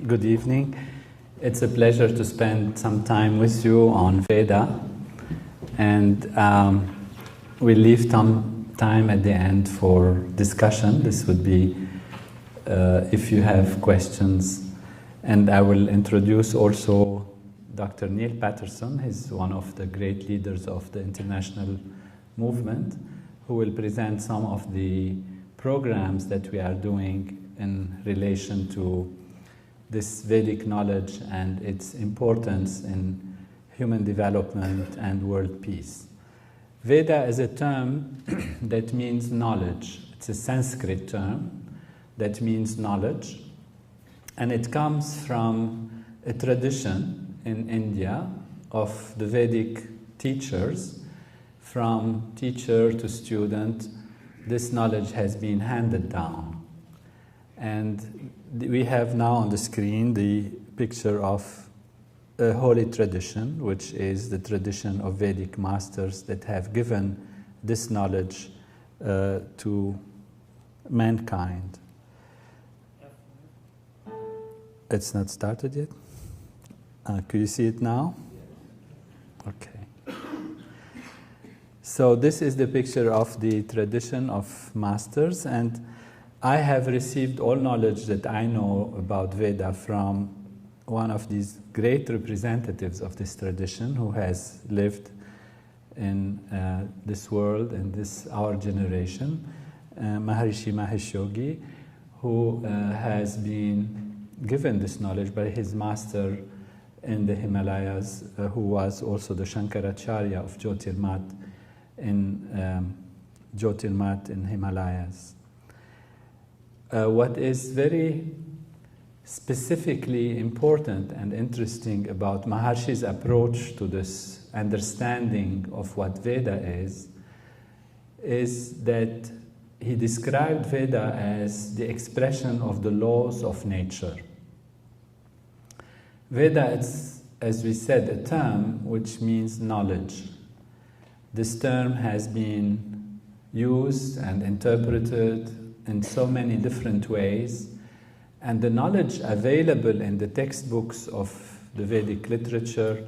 Good evening. It's a pleasure to spend some time with you on Veda, and we'll leave some time at the end for discussion. This would be if you have questions, and I will introduce also Dr. Neil Patterson. He's one of the great leaders of the international movement, who will present some of the programs that we are doing in relation to this Vedic knowledge and its importance in human development and world peace. Veda is a term that means knowledge. It's a Sanskrit term that means knowledge, and it comes from a tradition in India of the Vedic teachers. From teacher to student, this knowledge has been handed down. And we have now on the screen the picture of a holy tradition, which is the tradition of Vedic masters that have given this knowledge to mankind. It's not started yet? Could you see it now? Okay. So this is the picture of the tradition of masters, and I have received all knowledge that I know about Veda from one of these great representatives of this tradition who has lived in this world, in our generation, Maharishi Mahesh Yogi, who has been given this knowledge by his master in the Himalayas, who was also the Shankaracharya of Jyotirmat in Himalayas. What is very specifically important and interesting about Maharshi's approach to this understanding of what Veda is that he described Veda as the expression of the laws of nature. Veda is, as we said, a term which means knowledge. This term has been used and interpreted in so many different ways, and the knowledge available in the textbooks of the Vedic literature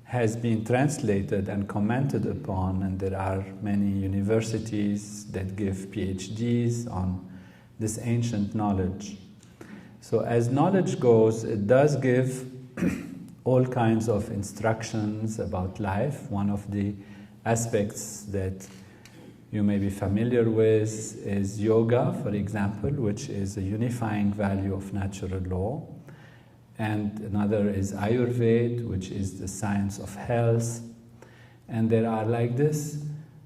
has been translated and commented upon, and there are many universities that give PhDs on this ancient knowledge. So as knowledge goes, it does give all kinds of instructions about life. One of the aspects that you may be familiar with is yoga, for example, which is a unifying value of natural law. And another is Ayurveda, which is the science of health. And there are like this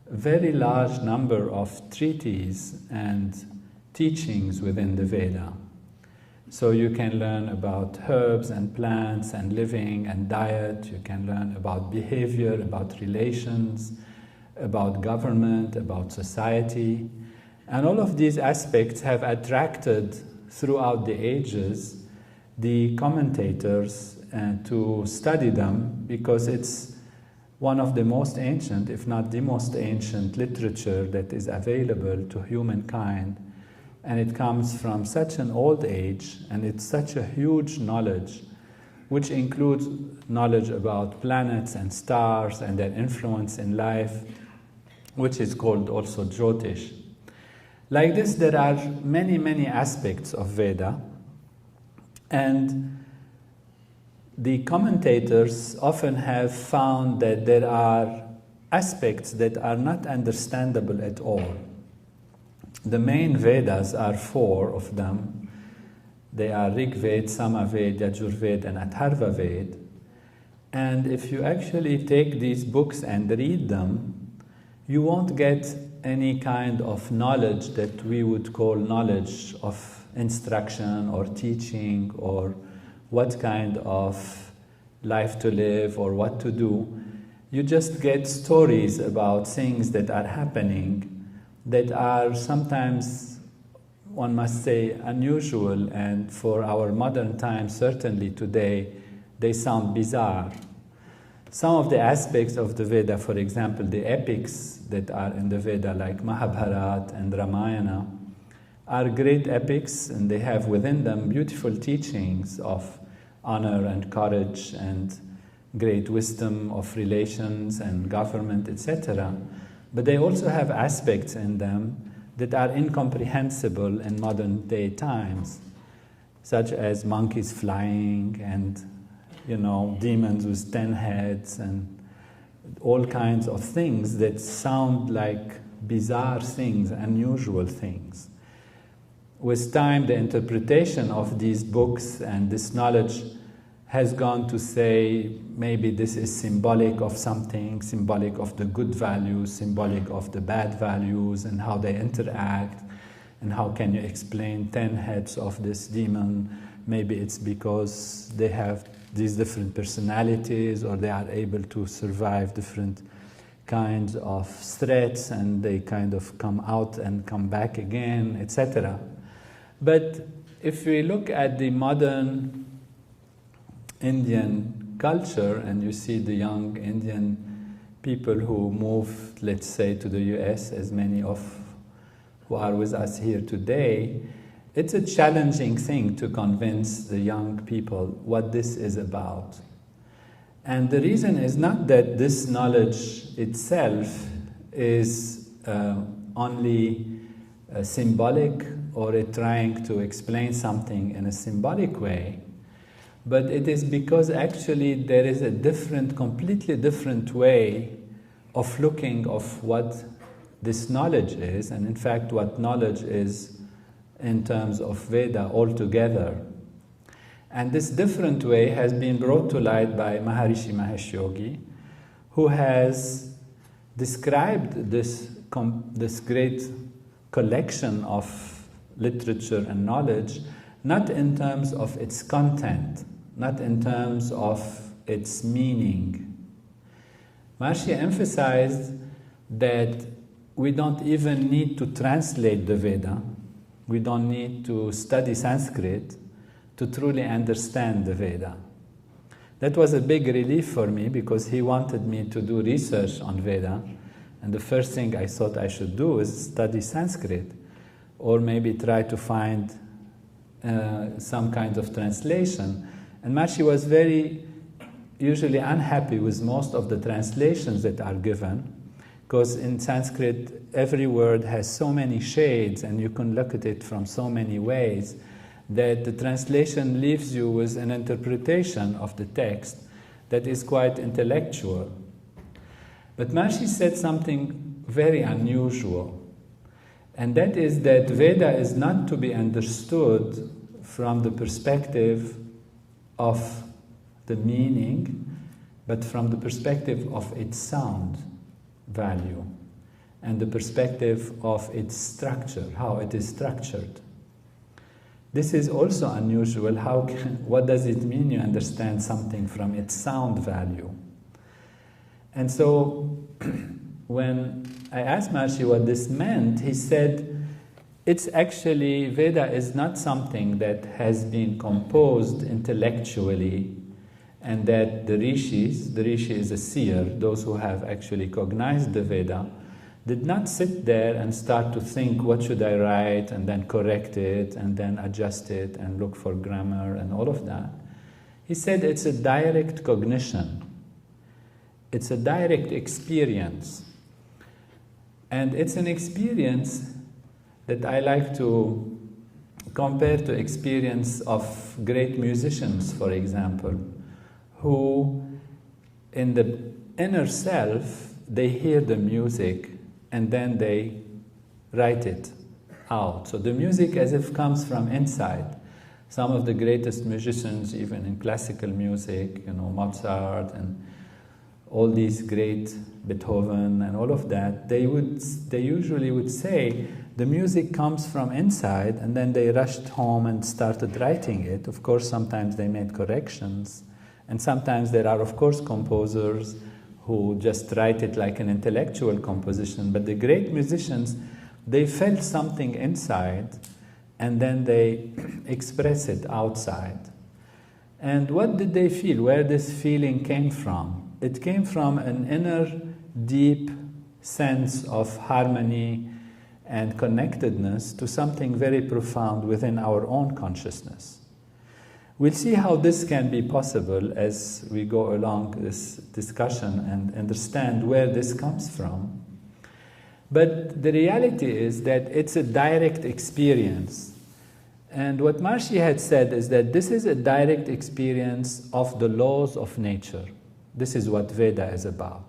very large number of treatises and teachings within the Veda. So you can learn about herbs and plants and living and diet. You can learn about behavior, about relations, about government, about society. And all of these aspects have attracted throughout the ages the commentators to study them, because it's one of the most ancient, if not the most ancient literature that is available to humankind. And it comes from such an old age, and it's such a huge knowledge, which includes knowledge about planets and stars and their influence in life, which is called also Jyotish. Like this, there are many, many aspects of Veda, and the commentators often have found that there are aspects that are not understandable at all. The main Vedas are 4 of them. They are Rig Veda, Sama Veda, Yajur Veda, and Atharva Veda. And if you actually take these books and read them, you won't get any kind of knowledge that we would call knowledge of instruction or teaching or what kind of life to live or what to do. You just get stories about things that are happening that are sometimes, one must say, unusual, and for our modern times, certainly today, they sound bizarre. Some of the aspects of the Veda, for example, the epics that are in the Veda, like Mahabharata and Ramayana, are great epics, and they have within them beautiful teachings of honor and courage and great wisdom of relations and government, etc. But they also have aspects in them that are incomprehensible in modern day times, such as monkeys flying and, demons with 10 heads and all kinds of things that sound like bizarre things, unusual things. With time, the interpretation of these books and this knowledge has gone to say maybe this is symbolic of something, symbolic of the good values, symbolic of the bad values, and how they interact, and how can you explain 10 heads of this demon. Maybe it's because they have these different personalities, or they are able to survive different kinds of threats, and they kind of come out and come back again, etc. But if we look at the modern Indian culture, and you see the young Indian people who move, let's say, to the US, as many of who are with us here today, it's a challenging thing to convince the young people what this is about. And the reason is not that this knowledge itself is only symbolic, or it trying to explain something in a symbolic way, but it is because actually there is a completely different way of looking of what this knowledge is, and in fact what knowledge is in terms of Veda altogether. And this different way has been brought to light by Maharishi Mahesh Yogi, who has described this great collection of literature and knowledge not in terms of its content, not in terms of its meaning. Maharishi emphasized that we don't even need to translate the Veda, we don't need to study Sanskrit to truly understand the Veda. That was a big relief for me, because he wanted me to do research on Veda, and the first thing I thought I should do is study Sanskrit, or maybe try to find some kind of translation. And Maharishi was very usually unhappy with most of the translations that are given, because in Sanskrit every word has so many shades and you can look at it from so many ways that the translation leaves you with an interpretation of the text that is quite intellectual. But Maharishi said something very unusual, and that is that Veda is not to be understood from the perspective of the meaning, but from the perspective of its sound value and the perspective of its structure, how it is structured. This is also unusual. What does it mean you understand something from its sound value? And so when I asked Maharishi what this meant, he said, it's actually, Veda is not something that has been composed intellectually, and that the rishi is a seer, those who have actually cognized the Veda, did not sit there and start to think, what should I write, and then correct it, and then adjust it, and look for grammar, and all of that. He said it's a direct cognition. It's a direct experience. And it's an experience that I like to compare to experience of great musicians, for example, who in the inner self, they hear the music and then they write it out. So the music as if comes from inside. Some of the greatest musicians, even in classical music, Mozart and all these great Beethoven and all of that, they usually would say the music comes from inside, and then they rushed home and started writing it. Of course, sometimes they made corrections, and sometimes there are, of course, composers who just write it like an intellectual composition. But the great musicians, they felt something inside, and then they express it outside. And what did they feel? Where this feeling came from? It came from an inner, deep sense of harmony and connectedness to something very profound within our own consciousness. We'll see how this can be possible as we go along this discussion and understand where this comes from. But the reality is that it's a direct experience. And what Maharishi had said is that this is a direct experience of the laws of nature. This is what Veda is about.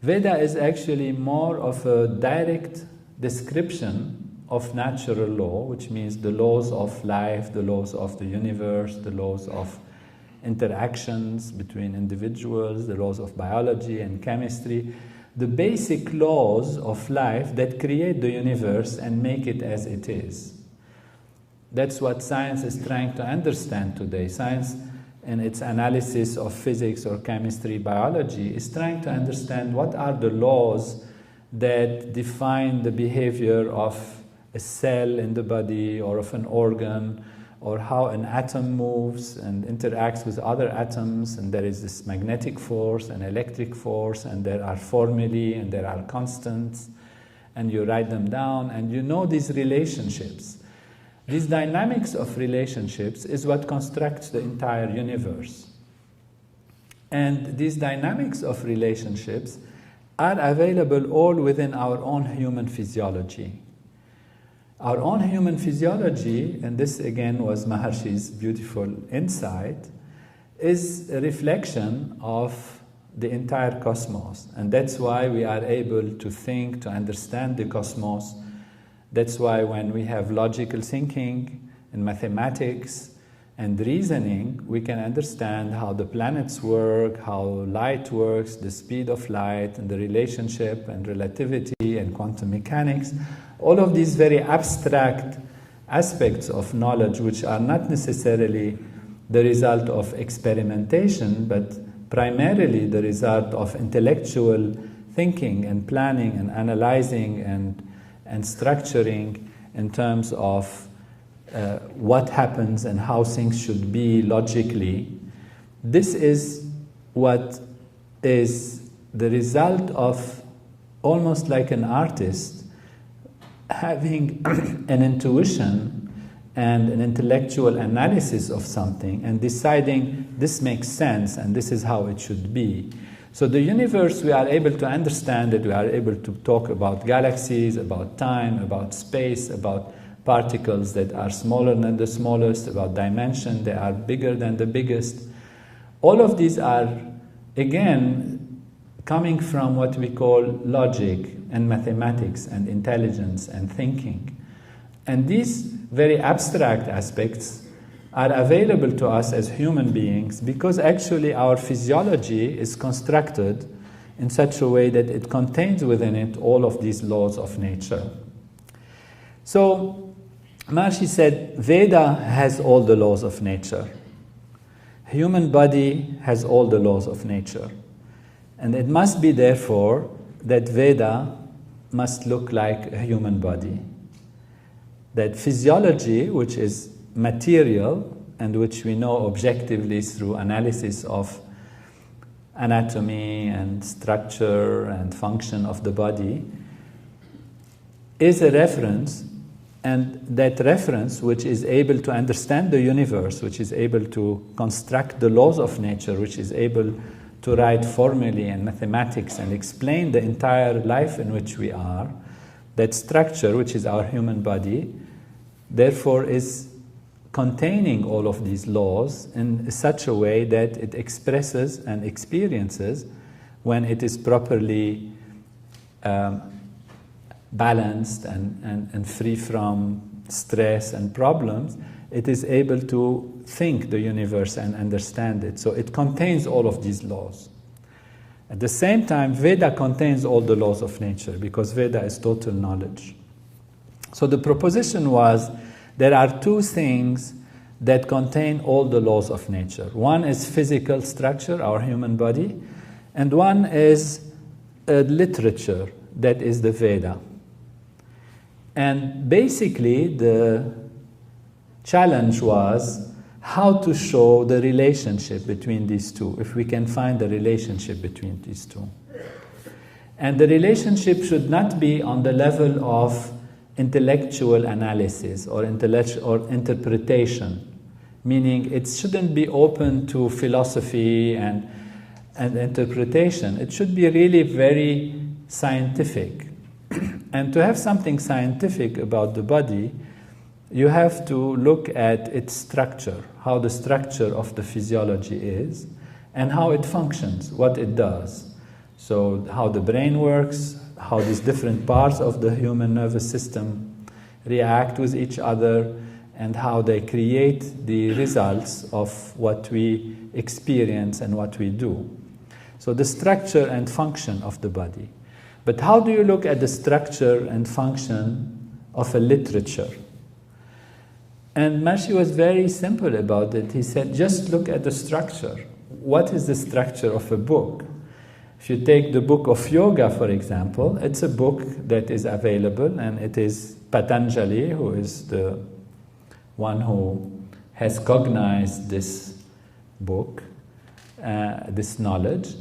Veda is actually more of a direct description of natural law, which means the laws of life, the laws of the universe, the laws of interactions between individuals, the laws of biology and chemistry, the basic laws of life that create the universe and make it as it is. That's what science is trying to understand today. Science, in its analysis of physics or chemistry, biology, is trying to understand what are the laws that define the behavior of a cell in the body or of an organ, or how an atom moves and interacts with other atoms, and there is this magnetic force and electric force, and there are formulae and there are constants, and you write them down, and you know these relationships. These dynamics of relationships is what constructs the entire universe. And these dynamics of relationships are available all within our own human physiology. Our own human physiology, and this again was Maharshi's beautiful insight, is a reflection of the entire cosmos. And that's why we are able to think, to understand the cosmos. That's why when we have logical thinking and mathematics and reasoning, we can understand how the planets work, how light works, the speed of light, and the relationship and relativity and quantum mechanics. All of these very abstract aspects of knowledge, which are not necessarily the result of experimentation, but primarily the result of intellectual thinking and planning and analyzing and structuring in terms of what happens and how things should be logically. This is what is the result of almost like an artist having an intuition and an intellectual analysis of something and deciding this makes sense and this is how it should be. So the universe, we are able to understand it, we are able to talk about galaxies, about time, about space, about particles that are smaller than the smallest, about dimension, they are bigger than the biggest. All of these are, again, coming from what we call logic and mathematics and intelligence and thinking. And these very abstract aspects are available to us as human beings because actually our physiology is constructed in such a way that it contains within it all of these laws of nature. So, Maharishi said, Veda has all the laws of nature. Human body has all the laws of nature. And it must be, therefore, that Veda must look like a human body. That physiology, which is material, and which we know objectively through analysis of anatomy and structure and function of the body, is a reference. And that reference, which is able to understand the universe, which is able to construct the laws of nature, which is able to write formulae and mathematics and explain the entire life in which we are, that structure, which is our human body, therefore is containing all of these laws in such a way that it expresses and experiences, when it is properly balanced and free from stress and problems, it is able to think the universe and understand it. So it contains all of these laws. At the same time, Veda contains all the laws of nature because Veda is total knowledge. So the proposition was there are two things that contain all the laws of nature. One is physical structure, our human body, and one is literature, that is the Veda. And basically, the challenge was how to show the relationship between these two, if we can find the relationship between these two. And the relationship should not be on the level of intellectual analysis or interpretation, meaning it shouldn't be open to philosophy and interpretation. It should be really very scientific. And to have something scientific about the body, you have to look at its structure, how the structure of the physiology is, and how it functions, what it does. So how the brain works, how these different parts of the human nervous system react with each other, and how they create the results of what we experience and what we do. So the structure and function of the body. But how do you look at the structure and function of a literature? And Maharishi was very simple about it. He said, just look at the structure. What is the structure of a book? If you take the book of yoga, for example, it's a book that is available, and it is Patanjali, who is the one who has cognized this book, this knowledge,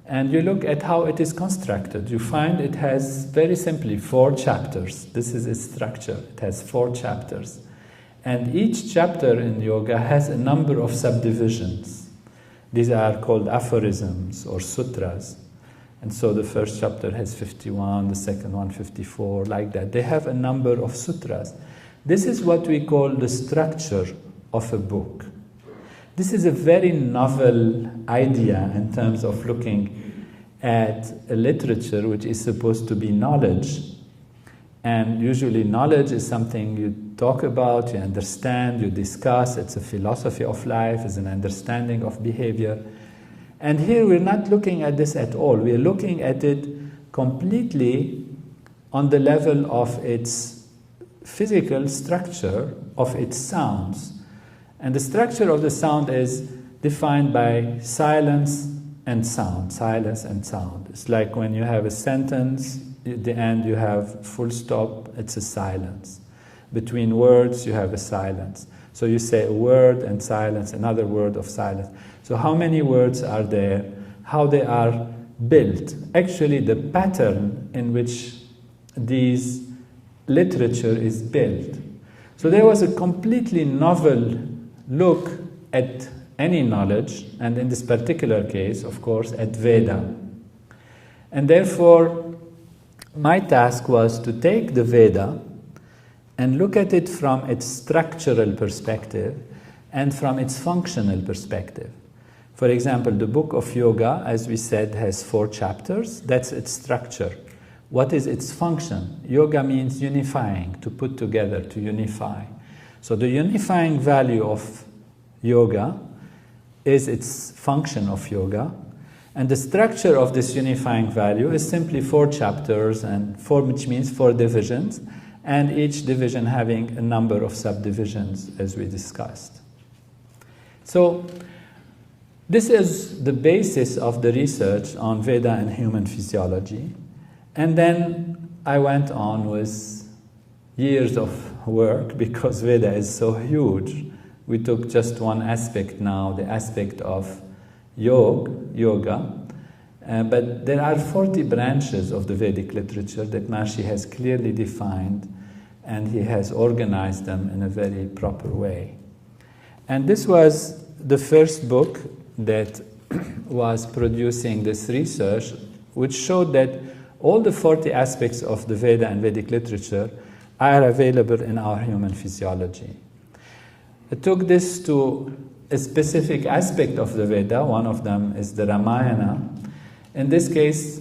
and you look at how it is constructed. You find it has, very simply, 4 chapters. This is its structure. It has 4 chapters. And each chapter in yoga has a number of subdivisions. These are called aphorisms or sutras. And so the first chapter has 51, the second one 54, like that. They have a number of sutras. This is what we call the structure of a book. This is a very novel idea in terms of looking at a literature which is supposed to be knowledge. And usually knowledge is something you talk about, you understand, you discuss. It's a philosophy of life, it's an understanding of behavior. And here we're not looking at this at all. We're looking at it completely on the level of its physical structure, of its sounds. And the structure of the sound is defined by silence and sound, silence and sound. It's like when you have a sentence, at the end you have full stop, it's a silence. Between words you have a silence. So you say a word and silence, another word of silence. So how many words are there? How they are built? Actually, the pattern in which these literature is built. So there was a completely novel look at any knowledge, and in this particular case, of course, at Veda. And therefore, my task was to take the Veda and look at it from its structural perspective and from its functional perspective. For example, the book of yoga, as we said, has 4 chapters. That's its structure. What is its function? Yoga means unifying, to put together, to unify. So the unifying value of yoga is its function of yoga. And the structure of this unifying value is simply 4 chapters, and 4, which means 4 divisions, and each division having a number of subdivisions, as we discussed. So this is the basis of the research on Veda and human physiology. And then I went on with years of work, because Veda is so huge. We took just one aspect now, the aspect of yoga. But there are 40 branches of the Vedic literature that Maharishi has clearly defined, and he has organized them in a very proper way. And this was the first book that was producing this research, which showed that all the 40 aspects of the Veda and Vedic literature are available in our human physiology. I took this to a specific aspect of the Veda. One of them is the Ramayana. In this case,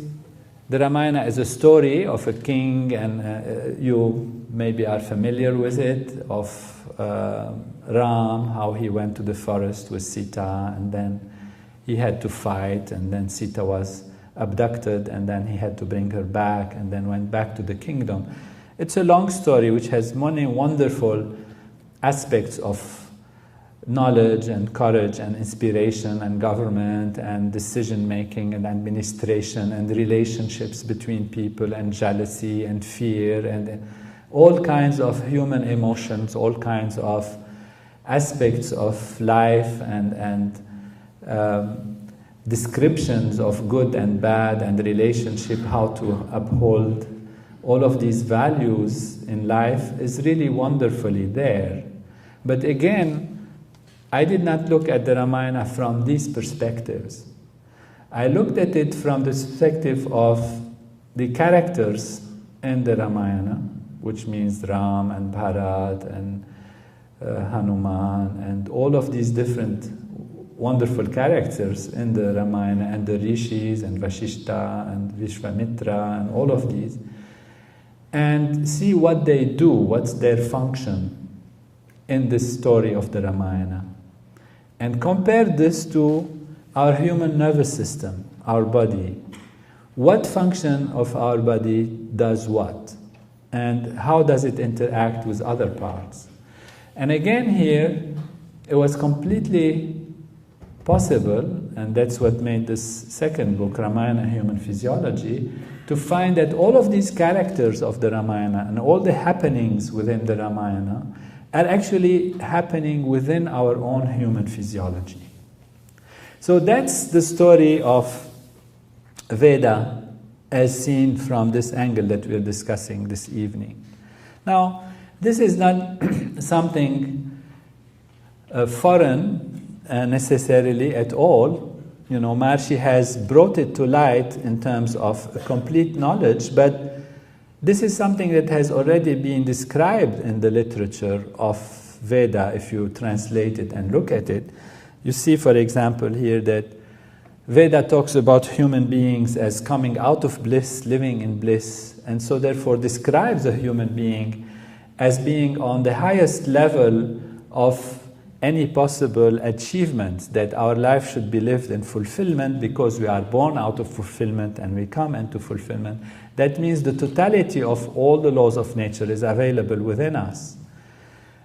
the Ramayana is a story of a king, and you maybe are familiar with it, of Ram, how he went to the forest with Sita, and then he had to fight, and then Sita was abducted, and then he had to bring her back, and then went back to the kingdom. It's a long story which has many wonderful aspects of knowledge and courage and inspiration and government and decision-making and administration and relationships between people and jealousy and fear and all kinds of human emotions, all kinds of aspects of life and descriptions of good and bad and relationship, how to uphold all of these values in life is really wonderfully there. But again, I did not look at the Ramayana from these perspectives. I looked at it from the perspective of the characters in the Ramayana, which means Ram and Bharat and Hanuman and all of these different wonderful characters in the Ramayana, and the Rishis and Vashishta and Vishwamitra and all of these, and see what they do, what's their function in this story of the Ramayana. And compare this to our human nervous system, our body. What function of our body does what? And how does it interact with other parts? And again here, it was completely possible, and that's what made this second book, Ramayana Human Physiology, to find that all of these characters of the Ramayana and all the happenings within the Ramayana are actually happening within our own human physiology. So that's the story of Veda as seen from this angle that we're discussing this evening. Now, this is not something foreign necessarily at all. You know, Maharishi has brought it to light in terms of complete knowledge, but this is something that has already been described in the literature of Veda. If you translate it and look at it, you see, for example, here that Veda talks about human beings as coming out of bliss, living in bliss, and so therefore describes a human being as being on the highest level of any possible achievement, that our life should be lived in fulfillment because we are born out of fulfillment and we come into fulfillment. That means the totality of all the laws of nature is available within us.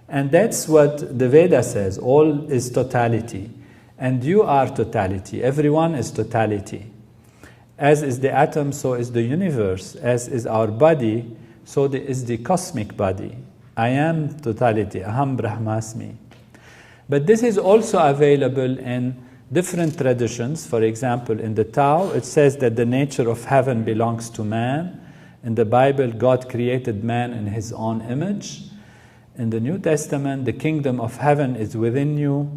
And that's what the Veda says, all is totality. And you are totality, everyone is totality. As is the atom, so is the universe. As is our body, so is the cosmic body. I am totality, aham brahmasmi. But this is also available in different traditions. For example, in the Tao, it says that the nature of heaven belongs to man. In the Bible, God created man in his own image. In the New Testament, the kingdom of heaven is within you.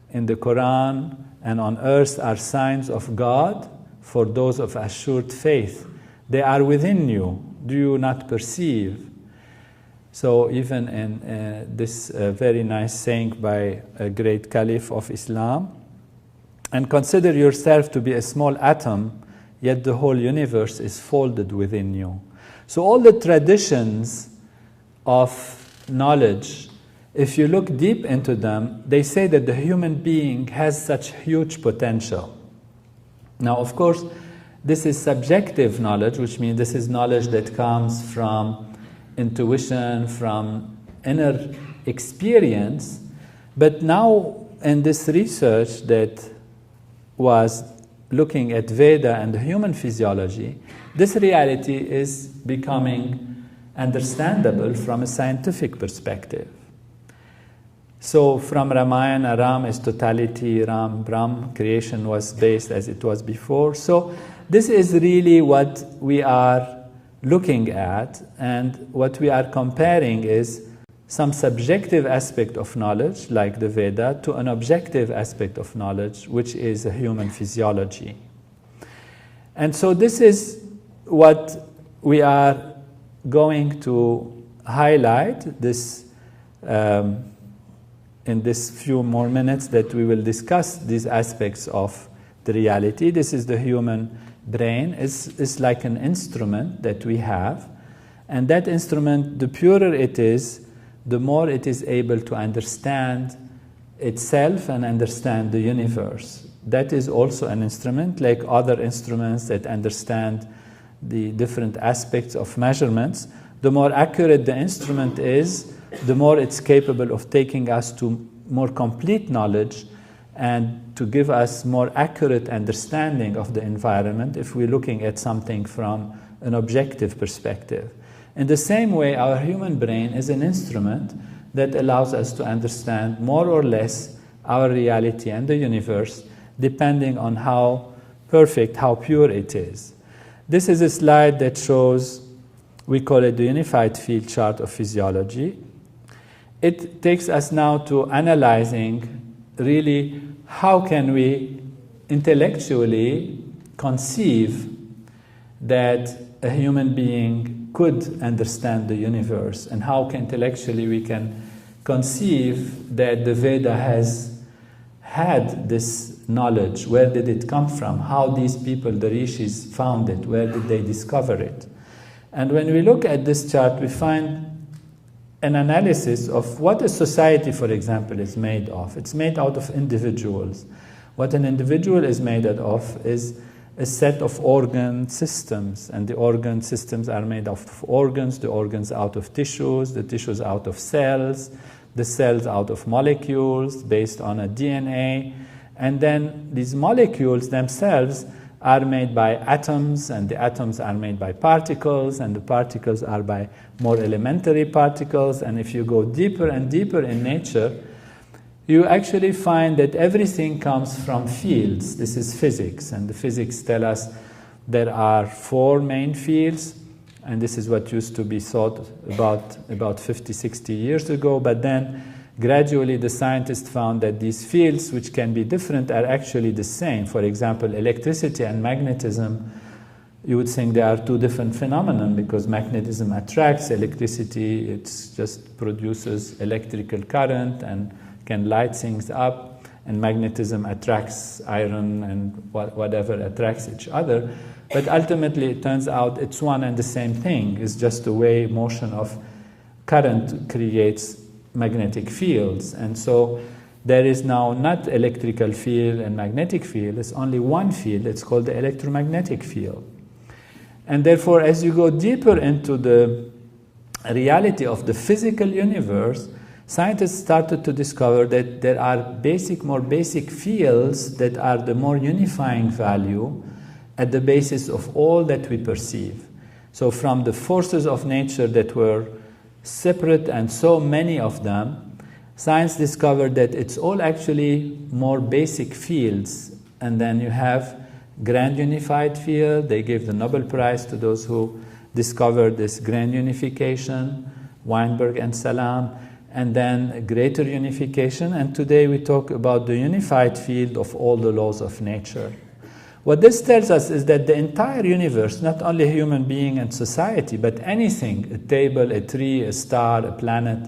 In the Quran and on earth are signs of God for those of assured faith. They are within you. Do you not perceive? So even in this very nice saying by a great caliph of Islam, and consider yourself to be a small atom, yet the whole universe is folded within you. So all the traditions of knowledge, if you look deep into them, they say that the human being has such huge potential. Now, of course, this is subjective knowledge, which means this is knowledge that comes from intuition, from inner experience. But now in this research that was looking at Veda and the human physiology, this reality is becoming understandable from a scientific perspective. So from Ramayana, Ram is totality, Ram, Brahm, creation was based as it was before. So this is really what we are looking at, and what we are comparing is some subjective aspect of knowledge, like the Veda, to an objective aspect of knowledge, which is a human physiology. And so this is what we are going to highlight this in this few more minutes that we will discuss these aspects of the reality. This is the human brain. Is like an instrument that we have, and that instrument, the purer it is, the more it is able to understand itself and understand the universe. That is also an instrument, like other instruments that understand the different aspects of measurements. The more accurate the instrument is, the more it's capable of taking us to more complete knowledge and to give us more accurate understanding of the environment if we're looking at something from an objective perspective. In the same way, our human brain is an instrument that allows us to understand more or less our reality and the universe, depending on how perfect, how pure it is. This is a slide that shows We call it the Unified Field Chart of Physiology. It takes us now to analyzing really how can we intellectually conceive that a human being could understand the universe, and how intellectually we can conceive that the Veda has had this knowledge. Where did it come from? How these people, the rishis, found it? Where did they discover it? And when we look at this chart, we find an analysis of what a society, for example, is made of. It's made out of individuals. What an individual is made of is a set of organ systems, and the organ systems are made of organs, the organs out of tissues, the tissues out of cells, the cells out of molecules based on a DNA, and then these molecules themselves are made by atoms, and the atoms are made by particles, and the particles are by more elementary particles, and if you go deeper and deeper in nature, you actually find that everything comes from fields. This is physics, and the physics tell us there are 4 main fields, and this is what used to be thought about 50, 60 years ago, but then gradually the scientists found that these fields, which can be different, are actually the same. For example, electricity and magnetism, you would think they are 2 different phenomena, because magnetism attracts electricity, it just produces electrical current and can light things up, and magnetism attracts iron and whatever attracts each other. But ultimately it turns out it's one and the same thing. It's just the way motion of current creates magnetic fields. And so there is now not electrical field and magnetic field, it's only one field, it's called the electromagnetic field. And therefore, as you go deeper into the reality of the physical universe, scientists started to discover that there are more basic fields that are the more unifying value at the basis of all that we perceive. So from the forces of nature that were separate and so many of them, science discovered that it's all actually more basic fields. And then you have grand unified field. They gave the Nobel Prize to those who discovered this grand unification, Weinberg and Salam, and then greater unification. And today we talk about the unified field of all the laws of nature. What this tells us is that the entire universe, not only a human being and society, but anything, a table, a tree, a star, a planet,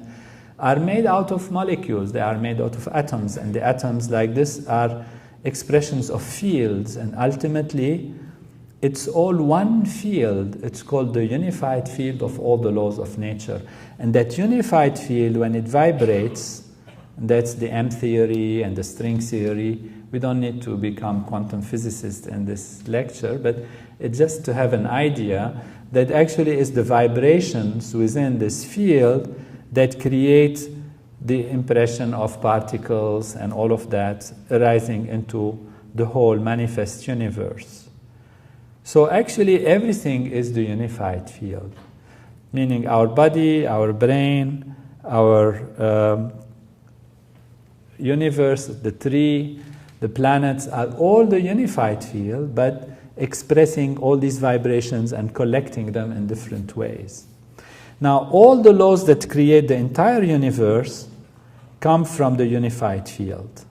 are made out of molecules. They are made out of atoms, and the atoms like this are expressions of fields, and ultimately it's all one field. It's called the unified field of all the laws of nature. And that unified field, when it vibrates, that's the M theory and the string theory. We don't need to become quantum physicists in this lecture, but it's just to have an idea that actually is the vibrations within this field that create the impression of particles and all of that arising into the whole manifest universe. So actually everything is the unified field, meaning our body, our brain, our universe, the tree, the planets are all the unified field, but expressing all these vibrations and collecting them in different ways. Now, all the laws that create the entire universe come from the unified field.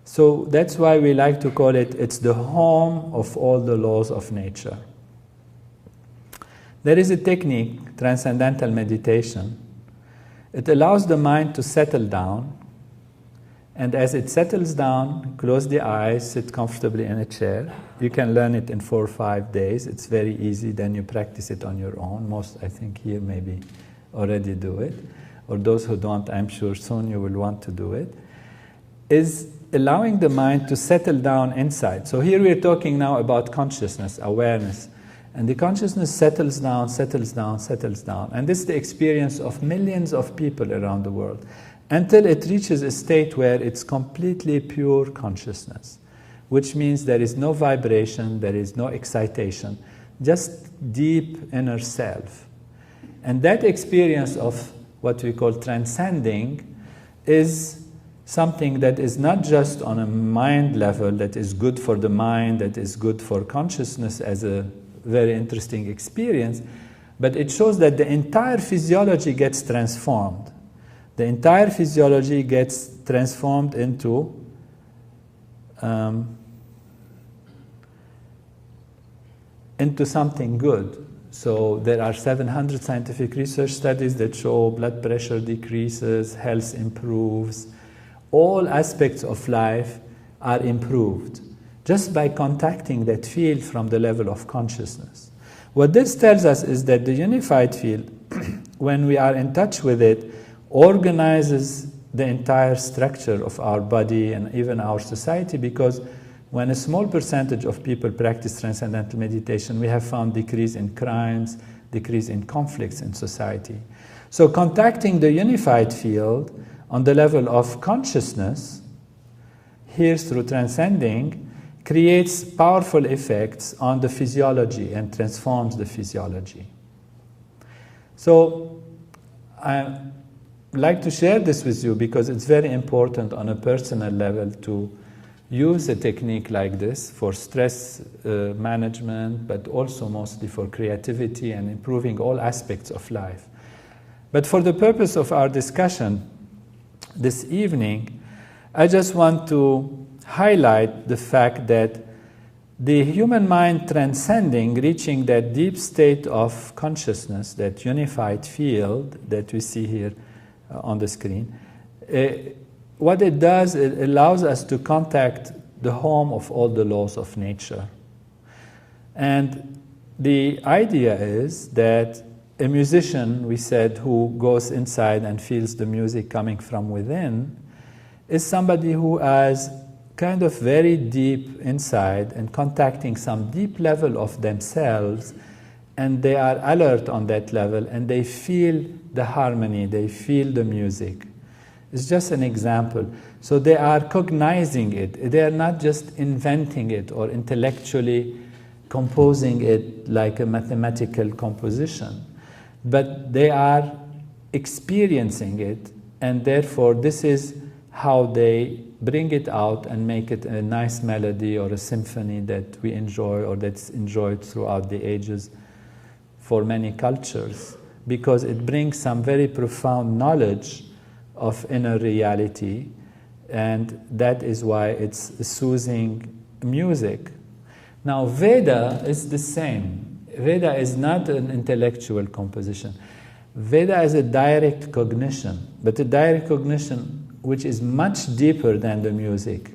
So that's why we like to call it's the home of all the laws of nature. There is a technique, Transcendental Meditation. It allows the mind to settle down, and as it settles down, close the eyes, sit comfortably in a chair. You can learn it in 4 or 5 days. It's very easy. Then you practice it on your own. Most, I think, here maybe already do it. Or those who don't, I'm sure soon you will want to do it. Is allowing the mind to settle down inside. So here we're talking now about consciousness, awareness. And the consciousness settles down, settles down, settles down. And this is the experience of millions of people around the world, until it reaches a state where it's completely pure consciousness, which means there is no vibration, there is no excitation, just deep inner self. And that experience of what we call transcending is something that is not just on a mind level, that is good for the mind, that is good for consciousness as a very interesting experience, but it shows that the entire physiology gets transformed. The entire physiology gets transformed into something good. So there are 700 scientific research studies that show blood pressure decreases, health improves, all aspects of life are improved just by contacting that field from the level of consciousness. What this tells us is that the unified field, when we are in touch with it, organizes the entire structure of our body and even our society, because when a small percentage of people practice transcendental meditation, we have found decrease in crimes, decrease in conflicts in society. So contacting the unified field on the level of consciousness, here through transcending, creates powerful effects on the physiology and transforms the physiology. So I like to share this with you because it's very important on a personal level to use a technique like this for stress management, but also mostly for creativity and improving all aspects of life. But for the purpose of our discussion this evening, I just want to highlight the fact that the human mind transcending, reaching that deep state of consciousness, that unified field that we see here on the screen, what it does, it allows us to contact the home of all the laws of nature. And the idea is that a musician, we said, who goes inside and feels the music coming from within, is somebody who has kind of very deep inside and contacting some deep level of themselves, and they are alert on that level and they feel the harmony, they feel the music. It's just an example. So they are cognizing it. They are not just inventing it or intellectually composing it like a mathematical composition, but they are experiencing it, and therefore this is how they bring it out and make it a nice melody or a symphony that we enjoy or that's enjoyed throughout the ages for many cultures, because it brings some very profound knowledge of inner reality, and that is why it's soothing music. Now, Veda is the same. Veda is not an intellectual composition. Veda is a direct cognition, but a direct cognition which is much deeper than the music.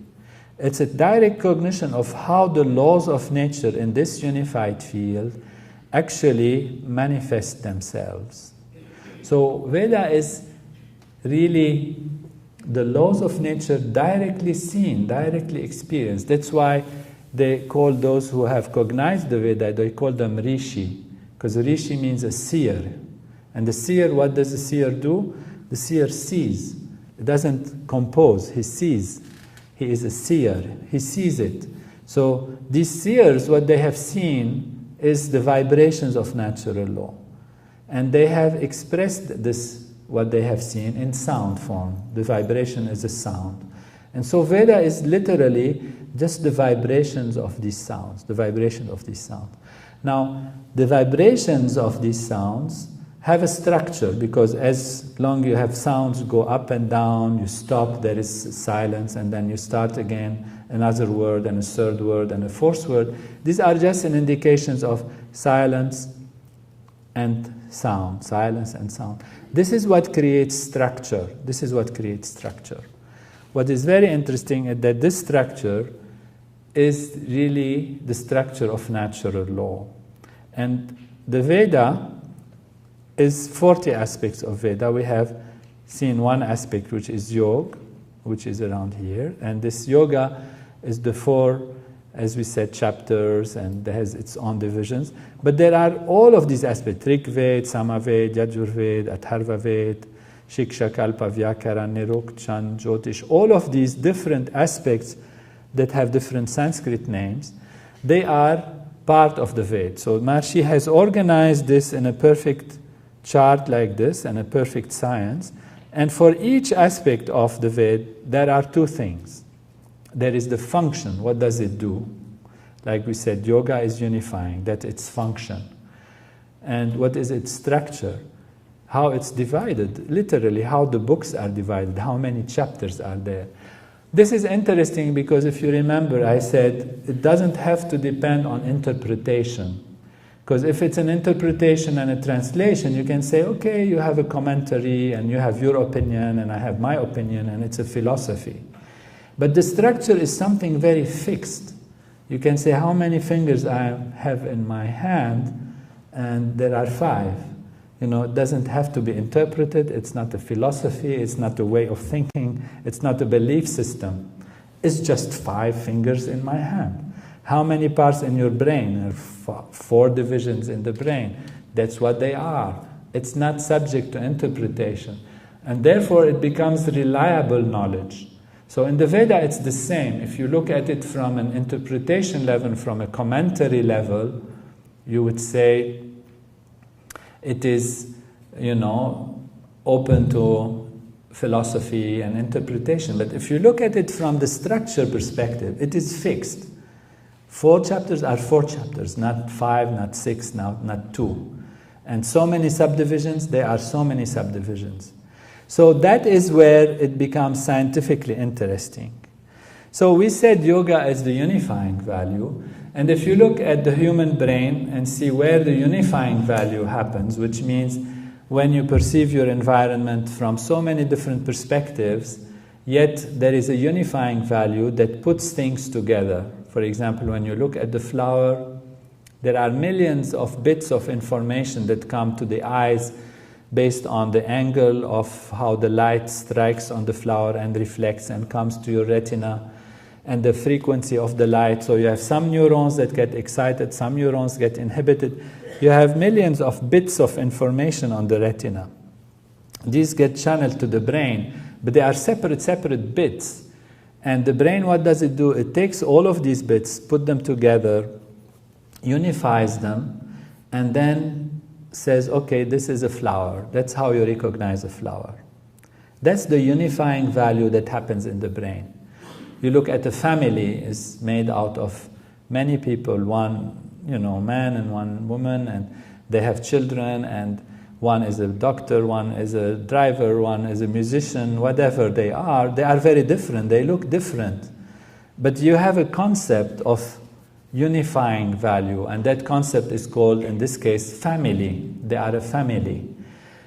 It's a direct cognition of how the laws of nature in this unified field actually manifest themselves. So Veda is really the laws of nature directly seen, directly experienced. That's why they call those who have cognized the Veda, they call them Rishi, because Rishi means a seer. And the seer, what does the seer do? The seer sees. It doesn't compose, he sees. He is a seer, he sees it. So these seers, what they have seen is the vibrations of natural law. And they have expressed this, what they have seen, in sound form. The vibration is a sound. And so Veda is literally just the vibrations of these sounds, the vibration of these sounds. Now, the vibrations of these sounds have a structure, because as long you have sounds go up and down, you stop, there is silence, and then you start again, another word and a third word and a fourth word. These are just an indications of silence and sound, silence and sound. This is what creates structure. This is what creates structure. What is very interesting is that this structure is really the structure of natural law. And the Veda is 40 aspects of Veda. We have seen one aspect, which is yoga, which is around here. And this yoga is the 4, as we said, chapters, and it has its own divisions. But there are all of these aspects: Rig Veda, Samaveda, Yajurveda, Atharva Veda, Shiksha, Kalpa, Vyakaran, Niruk, Chan, Jyotish. All of these different aspects that have different Sanskrit names, they are part of the Veda. So Maharishi has organized this in a perfect chart like this, and a perfect science. And for each aspect of the Veda, there are two things. There is the function, what does it do? Like we said, yoga is unifying, that's its function. And what is its structure? How it's divided, literally how the books are divided, how many chapters are there. This is interesting because if you remember, I said it doesn't have to depend on interpretation. Because if it's an interpretation and a translation, you can say, okay, you have a commentary and you have your opinion and I have my opinion and it's a philosophy. But the structure is something very fixed. You can say how many fingers I have in my hand, and there are 5. You know, it doesn't have to be interpreted. It's not a philosophy. It's not a way of thinking. It's not a belief system. It's just 5 fingers in my hand. How many parts in your brain? There are 4 divisions in the brain. That's what they are. It's not subject to interpretation. And therefore, it becomes reliable knowledge. So in the Veda, it's the same. If you look at it from an interpretation level, from a commentary level, you would say it is, you know, open to philosophy and interpretation. But if you look at it from the structure perspective, it is fixed. 4 chapters are 4 chapters, not 5, not 6, not 2. And so many subdivisions, there are so many subdivisions. So that is where it becomes scientifically interesting. So we said yoga is the unifying value. And if you look at the human brain and see where the unifying value happens, which means when you perceive your environment from so many different perspectives, yet there is a unifying value that puts things together. For example, when you look at the flower, there are millions of bits of information that come to the eyes based on the angle of how the light strikes on the flower and reflects and comes to your retina, and the frequency of the light. So you have some neurons that get excited, some neurons get inhibited. You have millions of bits of information on the retina. These get channeled to the brain, but they are separate bits. And the brain, what does it do? It takes all of these bits, put them together, unifies them, and then says, okay, this is a flower. That's how you recognize a flower. That's the unifying value that happens in the brain. You look at a family, is made out of many people, one, man and one woman, and they have children, and one is a doctor, one is a driver, one is a musician, whatever they are very different, they look different. But you have a concept of unifying value, and that concept is called, in this case, family. They are a family.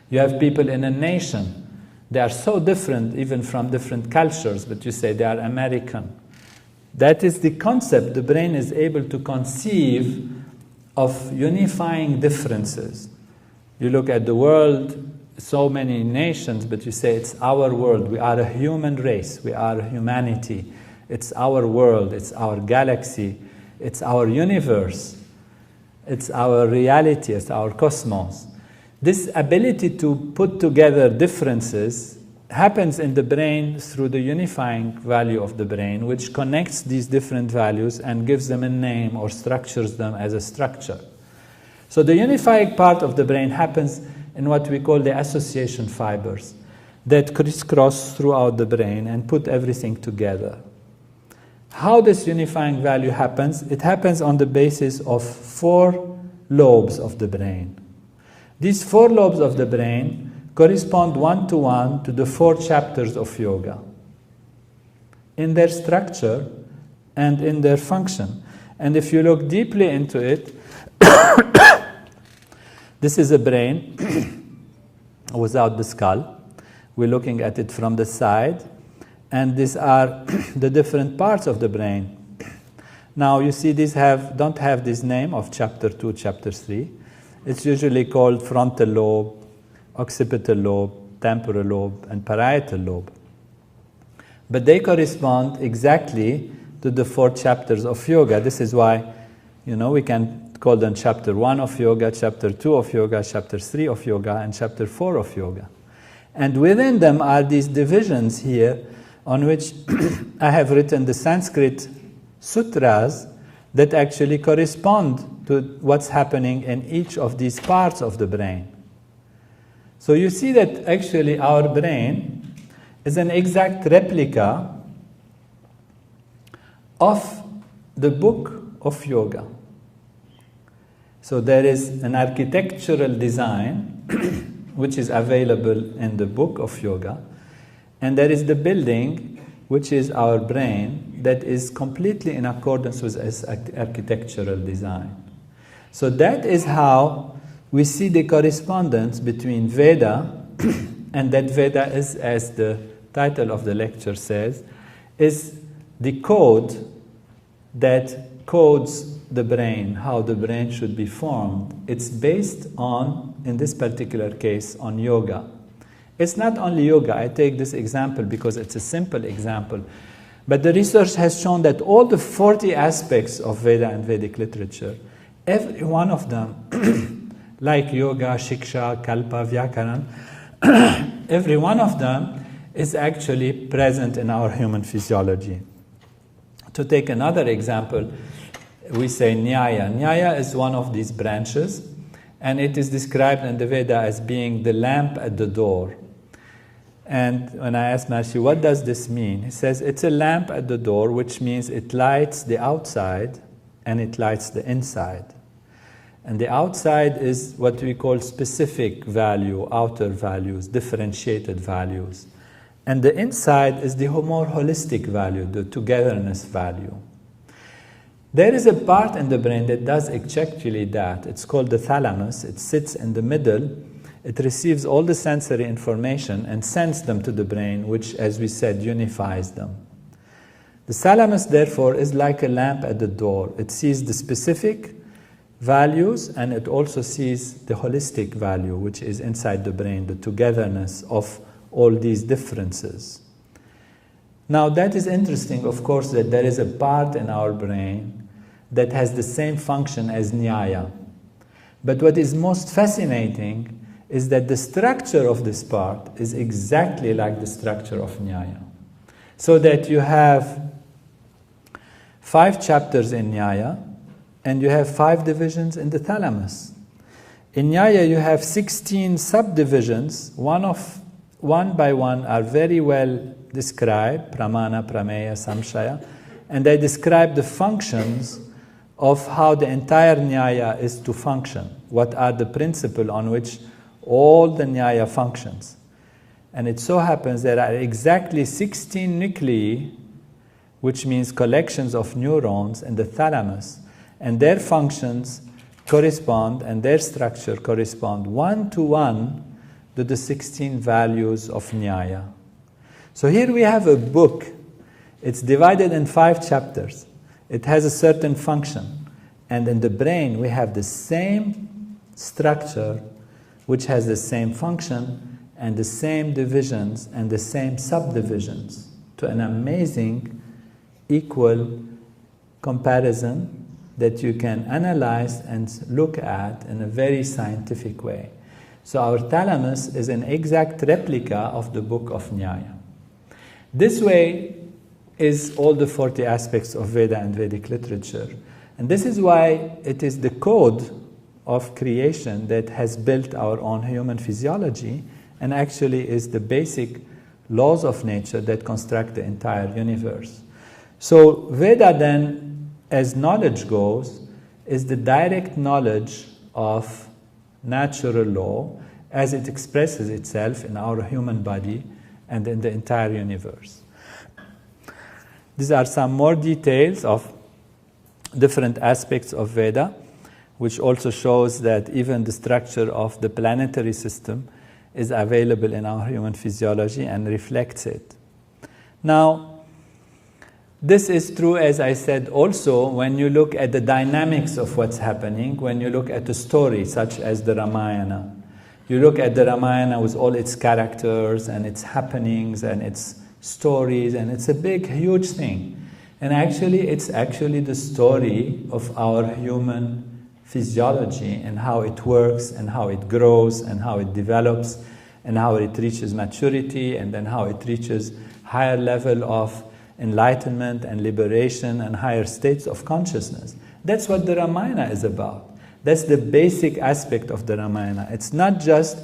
You have people in a nation. They are so different, even from different cultures, but you say they are American. That is the concept. The brain is able to conceive of unifying differences. You look at the world, so many nations, but you say it's our world. We are a human race. We are humanity. It's our world. It's our galaxy. It's our universe. It's our reality. It's our cosmos. This ability to put together differences happens in the brain through the unifying value of the brain, which connects these different values and gives them a name or structures them as a structure. So the unifying part of the brain happens in what we call the association fibers that crisscross throughout the brain and put everything together. How this unifying value happens? It happens on the basis of 4 lobes of the brain. These 4 lobes of the brain correspond one-to-one to the 4 chapters of yoga in their structure and in their function. And if you look deeply into it, this is a brain without the skull. We're looking at it from the side, and these are the different parts of the brain. Now you see these don't have this name of chapter 2, chapter 3. It's usually called frontal lobe, occipital lobe, temporal lobe, and parietal lobe. But they correspond exactly to the 4 chapters of yoga. This is why, we can call them chapter 1 of yoga, chapter 2 of yoga, chapter 3 of yoga, and chapter 4 of yoga. And within them are these divisions here on which I have written the Sanskrit sutras that actually correspond to what's happening in each of these parts of the brain. So you see that actually our brain is an exact replica of the book of yoga. So there is an architectural design which is available in the book of yoga, and there is the building, which is our brain, that is completely in accordance with this architectural design. So that is how we see the correspondence between Veda, and that Veda is, as the title of the lecture says, is the code that codes the brain, how the brain should be formed. It's based on, in this particular case, on yoga. It's not only yoga. I take this example because it's a simple example. But the research has shown that all the 40 aspects of Veda and Vedic literature, every one of them, like yoga, shiksha, kalpa, vyakaran, every one of them is actually present in our human physiology. To take another example, we say Nyaya. Nyaya is one of these branches, and it is described in the Veda as being the lamp at the door. And when I asked Maharishi, what does this mean? He says, it's a lamp at the door, which means it lights the outside and it lights the inside. And the outside is what we call specific value, outer values, differentiated values. And the inside is the more holistic value, the togetherness value. There is a part in the brain that does exactly that. It's called the thalamus. It sits in the middle. It receives all the sensory information and sends them to the brain, which, as we said, unifies them. The thalamus, therefore, is like a lamp at the door. It sees the specific values, and it also sees the holistic value, which is inside the brain, the togetherness of all these differences. Now, that is interesting, of course, that there is a part in our brain that has the same function as Nyaya. But what is most fascinating is that the structure of this part is exactly like the structure of Nyaya. So that you have 5 chapters in Nyaya, and you have 5 divisions in the thalamus. In Nyaya, you have 16 subdivisions, one by one are very well described, pramana, prameya, samshaya, and they describe the functions of how the entire Nyaya is to function. What are the principles on which all the Nyaya functions? And it so happens there are exactly 16 nuclei, which means collections of neurons in the thalamus, and their functions correspond, and their structure correspond 1-to-1 to the 16 values of Nyaya. So here we have a book. It's divided in 5 chapters. It has a certain function. And in the brain, we have the same structure, which has the same function, and the same divisions, and the same subdivisions, to an amazing, equal comparison that you can analyze and look at in a very scientific way. So our thalamus is an exact replica of the book of Nyaya. This way is all the 40 aspects of Veda and Vedic literature. And this is why it is the code of creation that has built our own human physiology, and actually is the basic laws of nature that construct the entire universe. So Veda then, as knowledge goes, is the direct knowledge of natural law as it expresses itself in our human body and in the entire universe. These are some more details of different aspects of Veda, which also shows that even the structure of the planetary system is available in our human physiology and reflects it. Now, this is true, as I said, also when you look at the dynamics of what's happening, when you look at a story such as the Ramayana. You look at the Ramayana with all its characters and its happenings and its stories, and it's a big, huge thing. And actually, it's actually the story of our human physiology and how it works and how it grows and how it develops and how it reaches maturity and then how it reaches higher level of enlightenment and liberation and higher states of consciousness. That's what the Ramayana is about. That's the basic aspect of the Ramayana. It's not just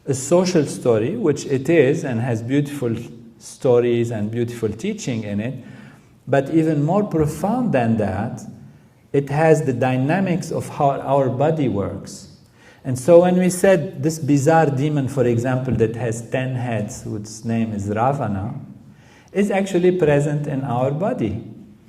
a social story, which it is and has beautiful stories and beautiful teaching in it, but even more profound than that, it has the dynamics of how our body works. And so when we said this bizarre demon, for example, that has 10 heads, whose name is Ravana, is actually present in our body.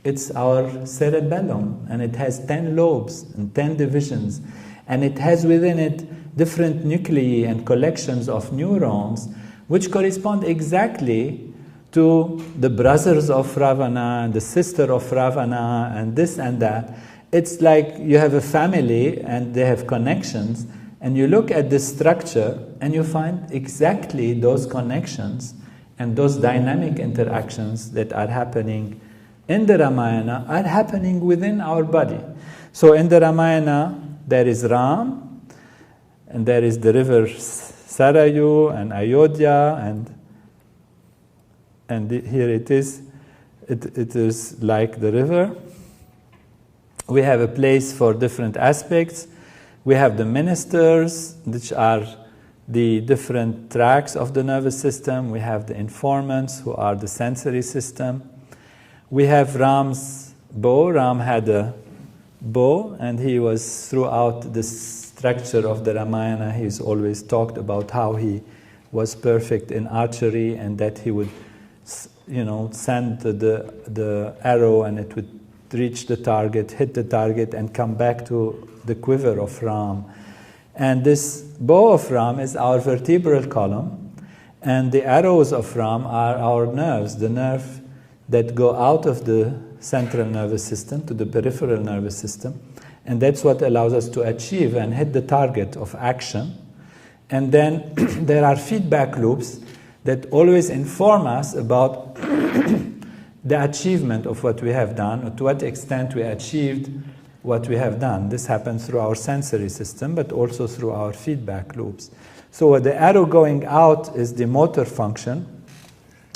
It's our cerebellum, and it has 10 lobes and 10 divisions, and it has within it different nuclei and collections of neurons, which correspond exactly to the brothers of Ravana, and the sister of Ravana, and this and that. It's like you have a family, and they have connections, and you look at this structure, and you find exactly those connections and those dynamic interactions that are happening in the Ramayana are happening within our body. So in the Ramayana, there is Ram, and there is the river Sarayu and Ayodhya, and here it is. It is like the river. We have a place for different aspects. We have the ministers, which are the different tracks of the nervous system. We have the informants, who are the sensory system. We have Ram's bow. Ram had a bow, and he was throughout the structure of the Ramayana, he's always talked about how he was perfect in archery, and that he would, send the arrow, and it would reach the target, hit the target, and come back to the quiver of Ram. And this bow of Ram is our vertebral column, and the arrows of Ram are our nerves, the nerve that go out of the central nervous system to the peripheral nervous system, and that's what allows us to achieve and hit the target of action. And then there are feedback loops that always inform us about the achievement of what we have done, or to what extent we achieved what we have done. This happens through our sensory system, but also through our feedback loops. So the arrow going out is the motor function,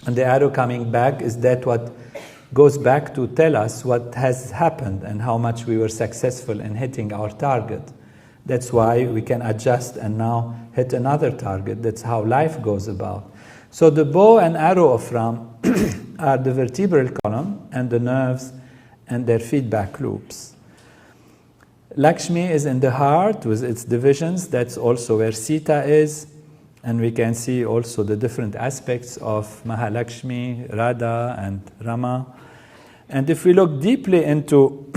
and the arrow coming back is that what goes back to tell us what has happened and how much we were successful in hitting our target. That's why we can adjust and now hit another target. That's how life goes about. So the bow and arrow of Ram are the vertebral column and the nerves and their feedback loops. Lakshmi is in the heart with its divisions. That's also where Sita is. And we can see also the different aspects of Mahalakshmi, Radha, and Rama. And if we look deeply into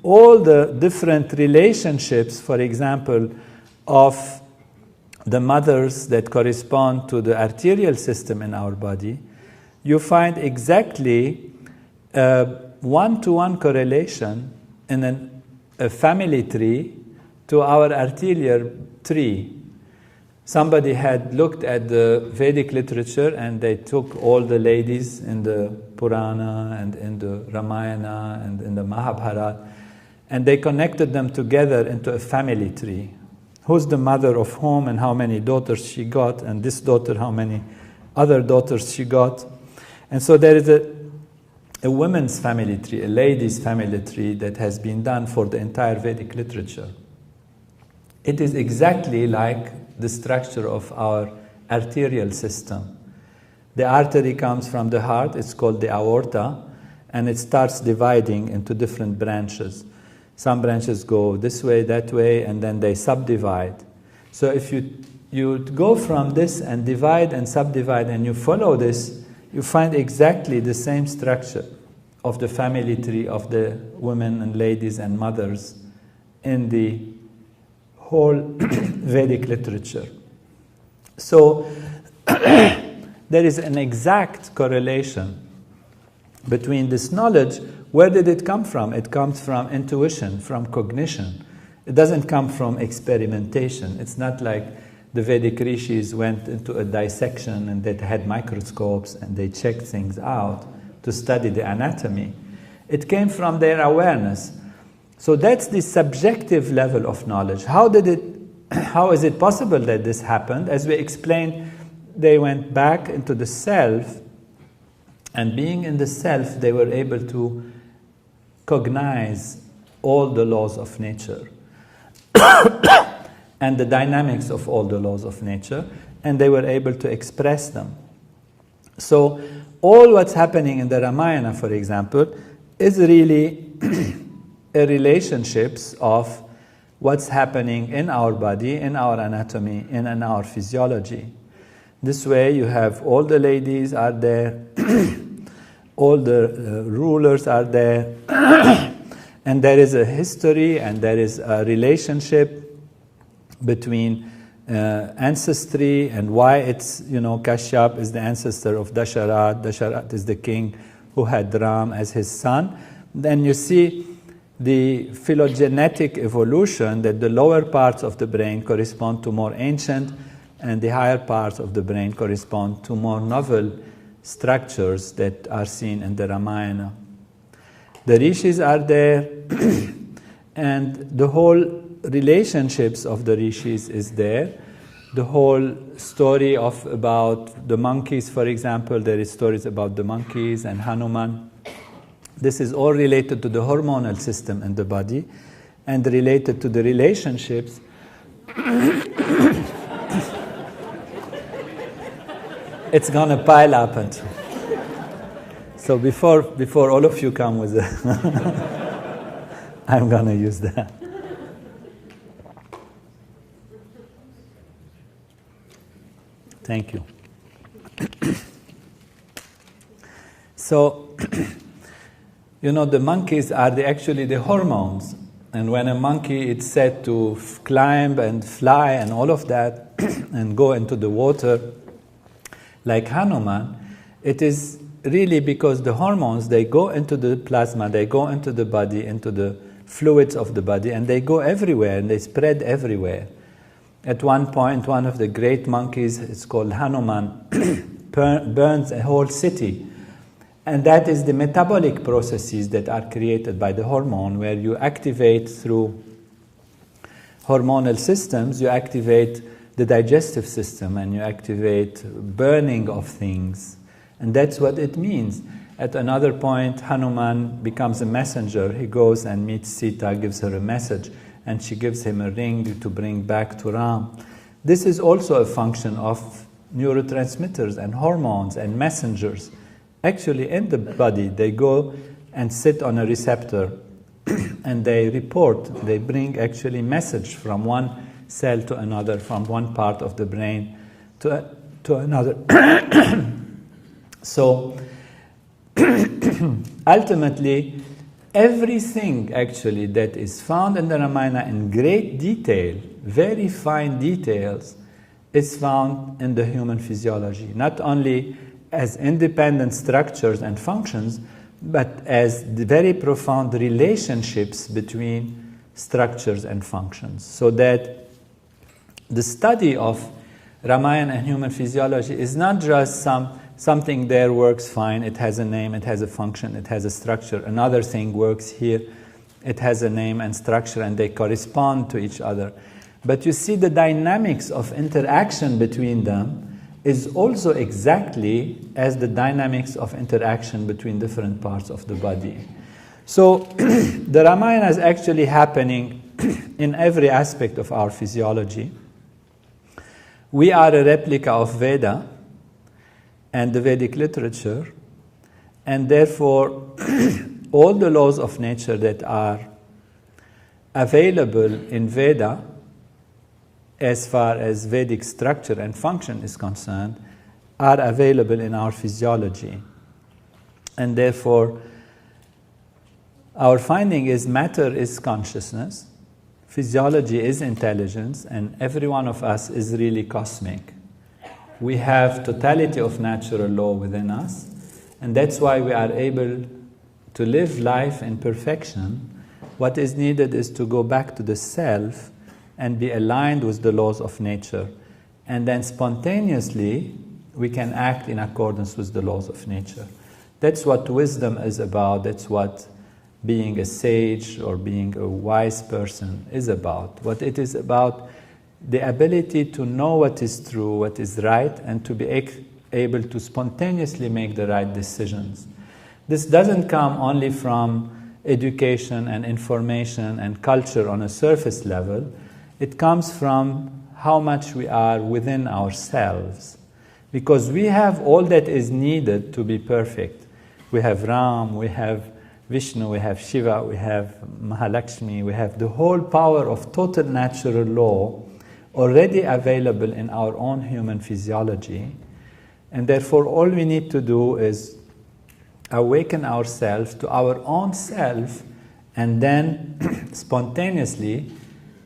all the different relationships, for example, of the mothers that correspond to the arterial system in our body, you find exactly a one-to-one correlation in a family tree to our arterial tree. Somebody had looked at the Vedic literature, and they took all the ladies in the Purana and in the Ramayana and in the Mahabharata, and they connected them together into a family tree. Who's the mother of whom, and how many daughters she got, and this daughter, how many other daughters she got. And so there is a women's family tree, a lady's family tree that has been done for the entire Vedic literature. It is exactly like the structure of our arterial system. The artery comes from the heart, it's called the aorta, and it starts dividing into different branches. Some branches go this way, that way, and then they subdivide. So if you go from this and divide and subdivide, and you follow this, you find exactly the same structure of the family tree of the women and ladies and mothers in the whole Vedic literature. So there is an exact correlation between this knowledge. Where did it come from? It comes from intuition, from cognition. It doesn't come from experimentation. It's not like the Vedic rishis went into a dissection and they had microscopes and they checked things out to study the anatomy. It came from their awareness. So that's the subjective level of knowledge. How is it possible that this happened? As we explained, they went back into the self, and being in the self, they were able to cognize all the laws of nature and the dynamics of all the laws of nature, and they were able to express them. So all what's happening in the Ramayana, for example, is really relationships of what's happening in our body, in our anatomy, in our physiology. This way you have all the ladies are there, all the rulers are there, and there is a history and there is a relationship between ancestry and why it's, Kashyap is the ancestor of Dasharat. Dasharat is the king who had Ram as his son. Then you see the phylogenetic evolution, that the lower parts of the brain correspond to more ancient and the higher parts of the brain correspond to more novel structures that are seen in the Ramayana. The rishis are there and the whole relationships of the rishis is there. The whole story about the monkeys, for example, there is stories about the monkeys and Hanuman. This is all related to the hormonal system in the body and related to the relationships it's gonna pile up. And so before all of you come with it, I'm gonna use that. Thank you. So, the monkeys are actually the hormones. And when a monkey is said to climb and fly and all of that and go into the water, like Hanuman, it is really because the hormones, they go into the plasma, they go into the body, into the fluids of the body, and they go everywhere and they spread everywhere. At one point, one of the great monkeys, it's called Hanuman, burns a whole city. And that is the metabolic processes that are created by the hormone, where you activate through hormonal systems, you activate the digestive system and you activate burning of things. And that's what it means. At another point, Hanuman becomes a messenger. He goes and meets Sita, gives her a message, and she gives him a ring to bring back to Ram. This is also a function of neurotransmitters and hormones and messengers. Actually, in the body, they go and sit on a receptor and they report, they bring actually message from one cell to another, from one part of the brain to another. So, ultimately, everything actually that is found in the Ramayana in great detail, very fine details, is found in the human physiology. Not only as independent structures and functions, but as the very profound relationships between structures and functions. So that the study of Ramayana and human physiology is not just something there works fine, it has a name, it has a function, it has a structure. Another thing works here, it has a name and structure, and they correspond to each other. But you see the dynamics of interaction between them is also exactly as the dynamics of interaction between different parts of the body. So the Ramayana is actually happening in every aspect of our physiology. We are a replica of Veda and the Vedic literature, and therefore all the laws of nature that are available in Veda as far as Vedic structure and function is concerned are available in our physiology. And therefore our finding is matter is consciousness, physiology is intelligence, and every one of us is really cosmic. We have totality of natural law within us, and that's why we are able to live life in perfection. What is needed is to go back to the self and be aligned with the laws of nature. And then spontaneously, we can act in accordance with the laws of nature. That's what wisdom is about. That's what being a sage or being a wise person is about. What it is about, the ability to know what is true, what is right, and to be able to spontaneously make the right decisions. This doesn't come only from education and information and culture on a surface level. It comes from how much we are within ourselves. Because we have all that is needed to be perfect. We have Ram, we have Vishnu, we have Shiva, we have Mahalakshmi, we have the whole power of total natural law already available in our own human physiology. And therefore, all we need to do is awaken ourselves to our own self, and then spontaneously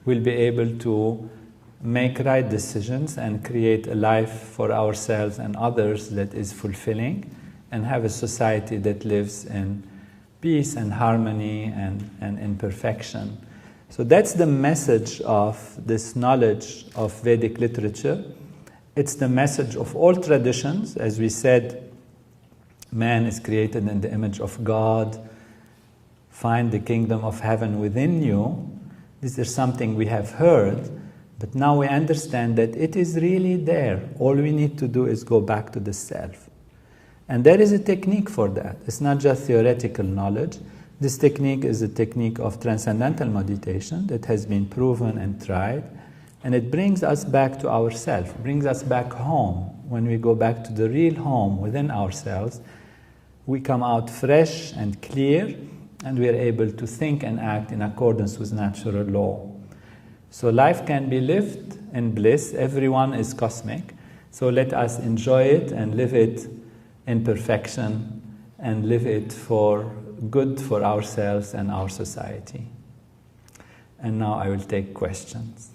we'll be able to make right decisions and create a life for ourselves and others that is fulfilling, and have a society that lives in peace and harmony and in perfection. So that's the message of this knowledge of Vedic literature. It's the message of all traditions. As we said, man is created in the image of God. Find the kingdom of heaven within you. This is something we have heard, but now we understand that it is really there. All we need to do is go back to the self. And there is a technique for that. It's not just theoretical knowledge. This technique is a technique of transcendental meditation that has been proven and tried. And it brings us back to ourselves, brings us back home. When we go back to the real home within ourselves, we come out fresh and clear, and we are able to think and act in accordance with natural law. So life can be lived in bliss. Everyone is cosmic. So let us enjoy it and live it in perfection, and live it for good for ourselves and our society. And now I will take questions.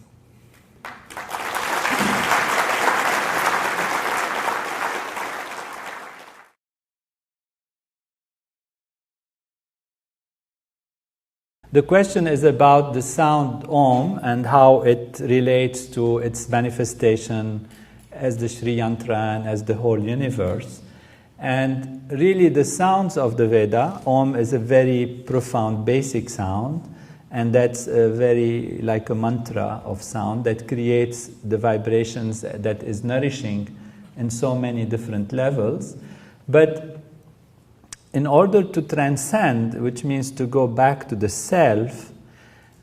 The question is about the sound Om and how it relates to its manifestation as the Sri Yantra and as the whole universe. And really the sounds of the Veda, Om is a very profound basic sound, and that's very like a mantra of sound that creates the vibrations that is nourishing in so many different levels. But in order to transcend, which means to go back to the self,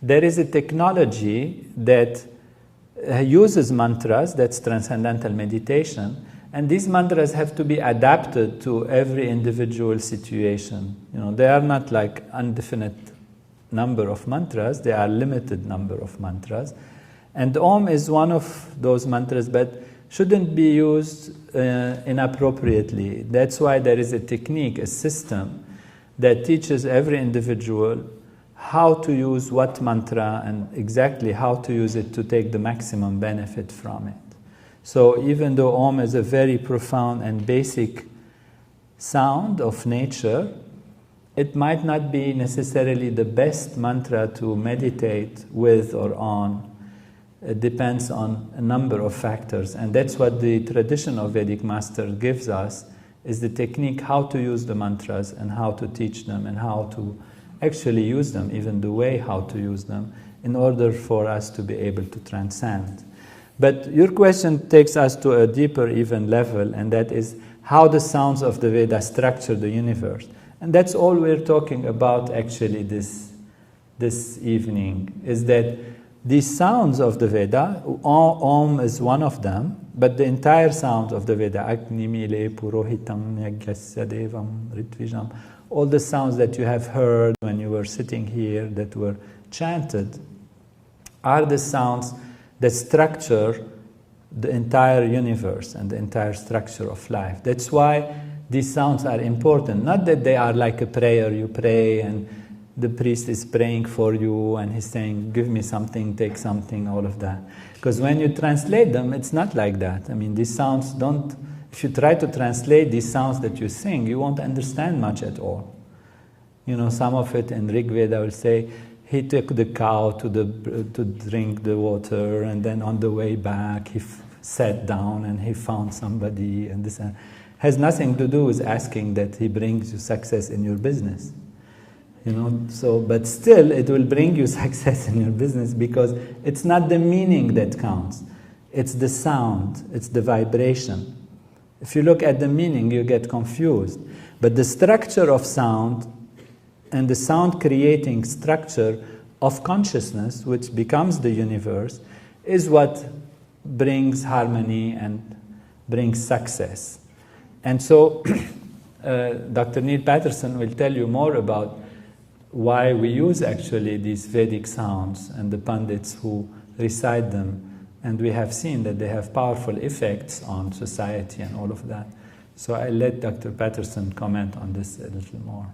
there is a technology that uses mantras, that's transcendental meditation, and these mantras have to be adapted to every individual situation. You know, they are not like indefinite number of mantras, they are limited number of mantras. And Om is one of those mantras, but shouldn't be used inappropriately. That's why there is a technique, a system that teaches every individual how to use what mantra and exactly how to use it to take the maximum benefit from it. So even though Om is a very profound and basic sound of nature, it might not be necessarily the best mantra to meditate with or on. It depends on a number of factors, and that's what the tradition of Vedic master gives us, is the technique how to use the mantras and how to teach them and how to actually use them, even the way how to use them, in order for us to be able to transcend. But your question takes us to a deeper even level, and that is how the sounds of the Veda structure the universe. And that's all we're talking about actually this evening, is that these sounds of the Veda, Om is one of them, but the entire sound of the Veda, Agni, Mile, Purohitam, Yagyasya, Devam, Ritvijam, all the sounds that you have heard when you were sitting here that were chanted, are the sounds that structure the entire universe and the entire structure of life. That's why these sounds are important. Not that they are like a prayer, you pray and the priest is praying for you and he's saying, give me something, take something, all of that. Because when you translate them, it's not like that. I mean, these sounds don't, if you try to translate these sounds that you sing, you won't understand much at all. You know, some of it in Rig Veda will say, he took the cow to drink the water, and then on the way back he sat down and he found somebody, and this has nothing to do with asking that he brings you success in your business. You know, so, but still it will bring you success in your business because it's not the meaning that counts. It's the sound, it's the vibration. If you look at the meaning, you get confused. But the structure of sound and the sound creating structure of consciousness, which becomes the universe, is what brings harmony and brings success. And so Dr. Neil Patterson will tell you more about why we use actually these Vedic sounds and the Pandits who recite them, and we have seen that they have powerful effects on society and all of that. So I'll let Dr. Patterson comment on this a little more.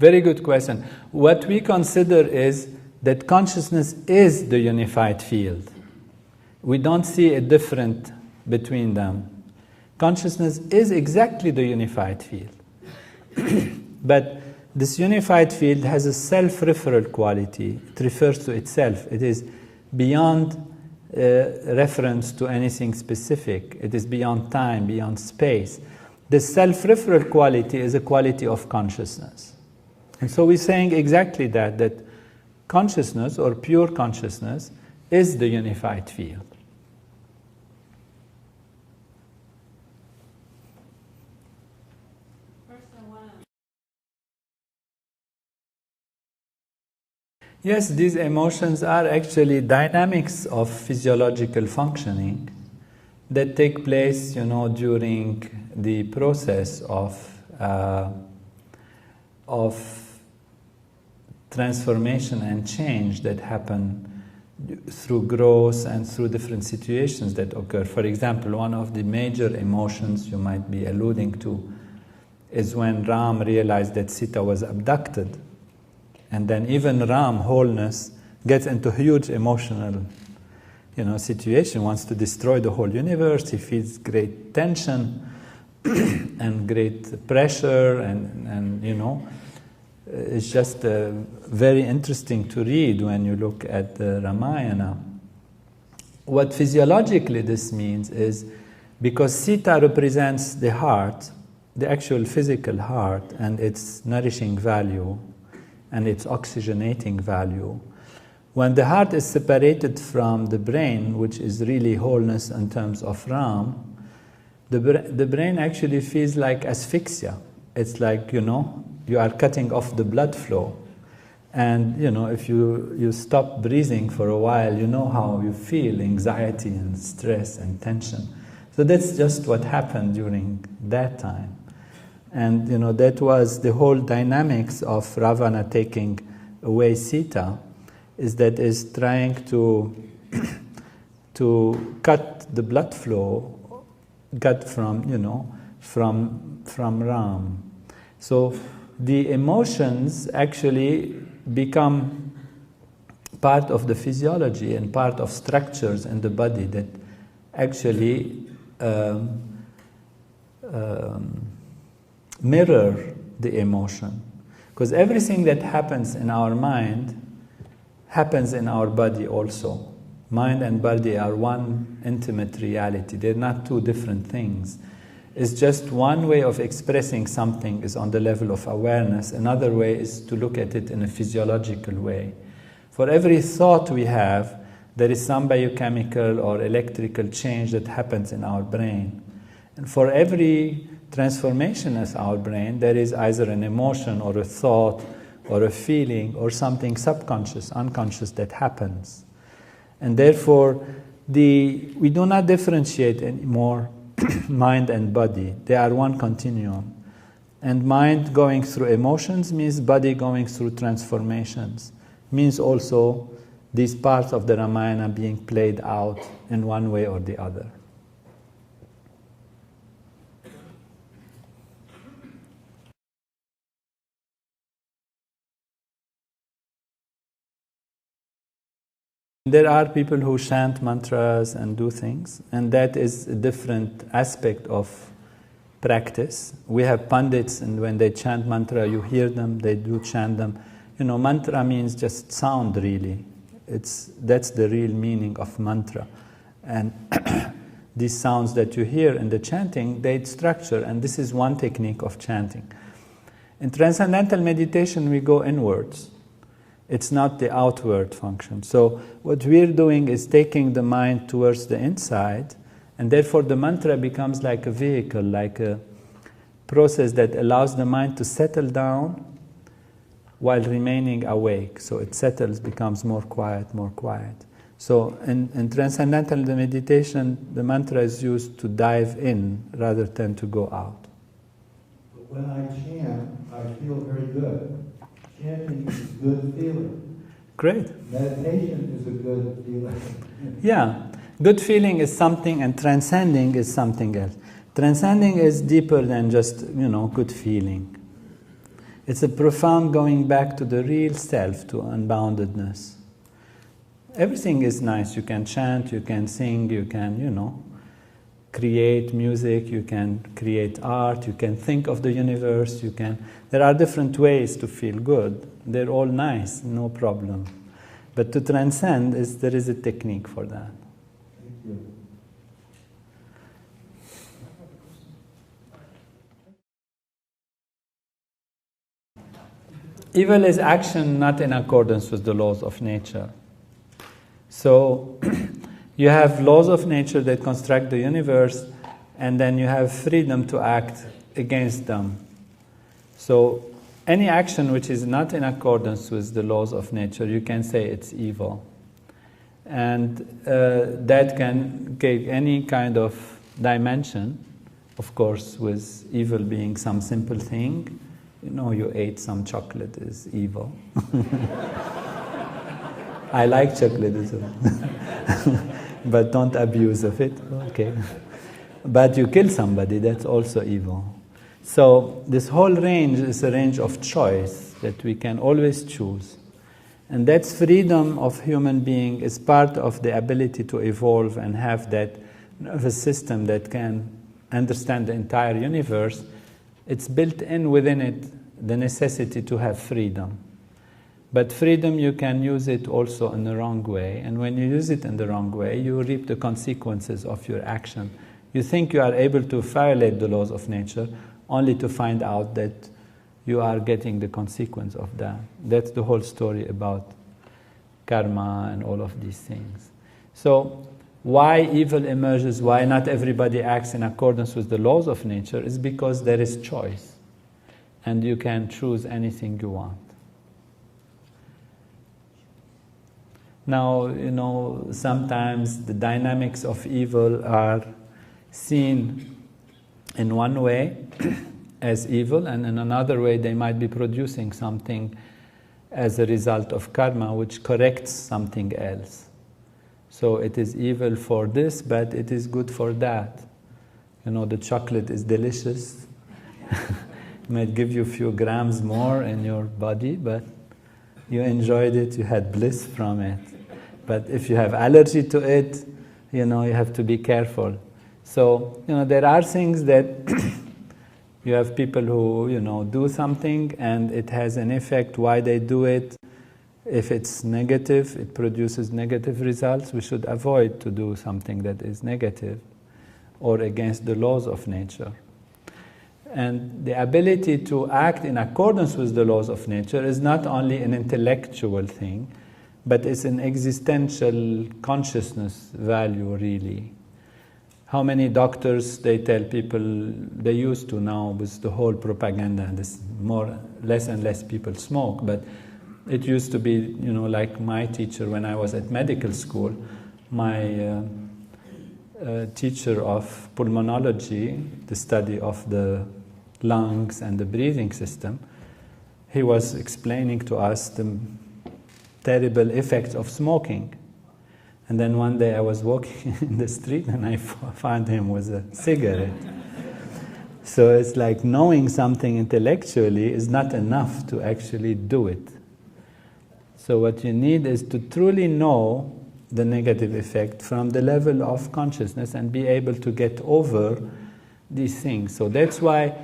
Very good question. What we consider is that consciousness is the unified field. We don't see a difference between them. Consciousness is exactly the unified field. But this unified field has a self-referral quality. It refers to itself. It is beyond reference to anything specific. It is beyond time, beyond space. The self-referral quality is a quality of consciousness. And so we're saying exactly that consciousness or pure consciousness is the unified field. Yes, these emotions are actually dynamics of physiological functioning that take place, during the process of transformation and change that happen through growth and through different situations that occur. For example, one of the major emotions you might be alluding to is when Ram realized that Sita was abducted. And then even Ram, wholeness, gets into a huge emotional, situation, wants to destroy the whole universe. He feels great tension and great pressure, and it's just very interesting to read when you look at the Ramayana. What physiologically this means is because Sita represents the heart, the actual physical heart, and its nourishing value, and its oxygenating value. When the heart is separated from the brain, which is really wholeness in terms of Ram, the brain actually feels like asphyxia. It's like, you are cutting off the blood flow. And, if you stop breathing for a while, you know how you feel, anxiety and stress and tension. So that's just what happened during that time. And that was the whole dynamics of Ravana taking away Sita, is trying to cut the blood flow, from Ram. So the emotions actually become part of the physiology and part of structures in the body that actually mirror the emotion. Because everything that happens in our mind happens in our body also. Mind and body are one intimate reality. They're not two different things. It's just one way of expressing something is on the level of awareness. Another way is to look at it in a physiological way. For every thought we have, there is some biochemical or electrical change that happens in our brain. And for every transformation in our brain, there is either an emotion or a thought or a feeling or something subconscious, unconscious that happens. And therefore, we do not differentiate anymore mind and body. They are one continuum. And mind going through emotions means body going through transformations. Means also these parts of the Ramayana being played out in one way or the other. There are people who chant mantras and do things, and that is a different aspect of practice. We have pandits, and when they chant mantra, you hear them, they do chant them. Mantra means just sound, really. That's the real meaning of mantra. And these sounds that you hear in the chanting, they structure, and this is one technique of chanting. In Transcendental meditation, we go inwards. It's not the outward function. So what we're doing is taking the mind towards the inside, and therefore the mantra becomes like a vehicle, like a process that allows the mind to settle down while remaining awake. So it settles, becomes more quiet, more quiet. So in Transcendental meditation, the mantra is used to dive in rather than to go out. But when I chant, I feel very good. Chanting is a good feeling. Great. Meditation is a good feeling. Yeah. Good feeling is something and transcending is something else. Transcending is deeper than just, good feeling. It's a profound going back to the real self, to unboundedness. Everything is nice. You can chant, you can sing, you can, create music, you can create art, you can think of the universe, there are different ways to feel good. They're all nice, no problem. But to transcend, there is a technique for that. Thank you. Evil is action not in accordance with the laws of nature. So you have laws of nature that construct the universe, and then you have freedom to act against them. So any action which is not in accordance with the laws of nature, you can say it's evil. And that can take any kind of dimension, of course, with evil being some simple thing. You ate some chocolate is evil. I like chocolate as well. But don't abuse of it, okay. But you kill somebody, that's also evil. So this whole range is a range of choice that we can always choose. And that freedom of human being is part of the ability to evolve and have that nervous system that can understand the entire universe. It's built in within it the necessity to have freedom. But freedom, you can use it also in the wrong way. And when you use it in the wrong way, you reap the consequences of your action. You think you are able to violate the laws of nature, only to find out that you are getting the consequence of that. That's the whole story about karma and all of these things. So why evil emerges, why not everybody acts in accordance with the laws of nature, is because there is choice. And you can choose anything you want. Now, sometimes the dynamics of evil are seen in one way as evil, and in another way they might be producing something as a result of karma which corrects something else. So it is evil for this, but it is good for that. The chocolate is delicious. It might give you a few grams more in your body, but you enjoyed it, you had bliss from it. But if you have allergy to it, you have to be careful. So, there are things that you have people who, do something and it has an effect why they do it. If it's negative, it produces negative results. We should avoid to do something that is negative or against the laws of nature. And the ability to act in accordance with the laws of nature is not only an intellectual thing, but it's an existential consciousness value, really. How many doctors, they tell people, they used to now with the whole propaganda, less and less people smoke, but it used to be, like my teacher when I was at medical school, my teacher of pulmonology, the study of the lungs and the breathing system, he was explaining to us the terrible effects of smoking. And then one day I was walking in the street and I found him with a cigarette. So it's like knowing something intellectually is not enough to actually do it. So what you need is to truly know the negative effect from the level of consciousness and be able to get over these things. So that's why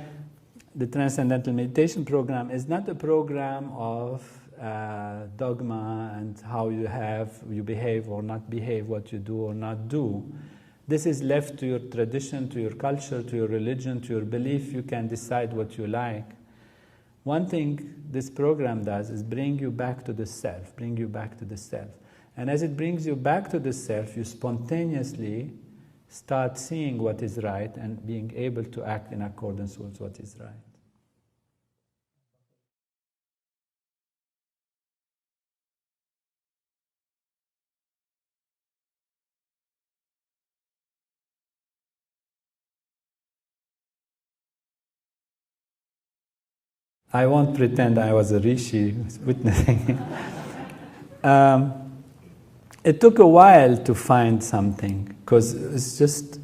the Transcendental Meditation program is not a program of dogma and how you behave or not behave, what you do or not do. This is left to your tradition, to your culture, to your religion, to your belief. You can decide what you like. One thing this program does is bring you back to the self, bring you back to the self. And as it brings you back to the self, you spontaneously start seeing what is right and being able to act in accordance with what is right. I won't pretend I was a rishi witnessing. It took a while to find something, because it's just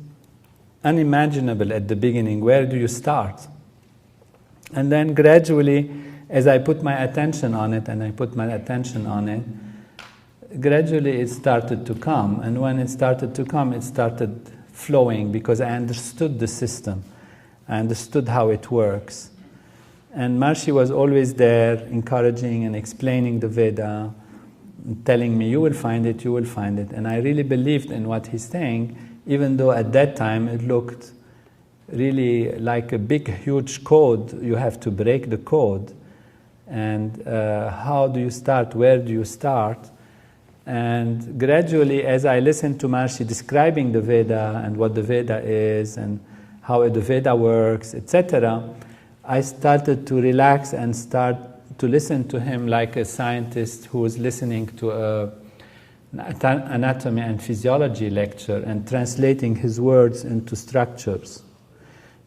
unimaginable at the beginning. Where do you start? And then gradually, as I put my attention on it, gradually it started to come. And when it started to come, it started flowing, because I understood the system. I understood how it works. And Maharishi was always there, encouraging and explaining the Veda, telling me, you will find it, you will find it. And I really believed in what he's saying, even though at that time it looked really like a big, huge code. You have to break the code. And how do you start? Where do you start? And gradually, as I listened to Maharishi describing the Veda and what the Veda is and how the Veda works, etc., I started to relax and start to listen to him like a scientist who was listening to an anatomy and physiology lecture and translating his words into structures.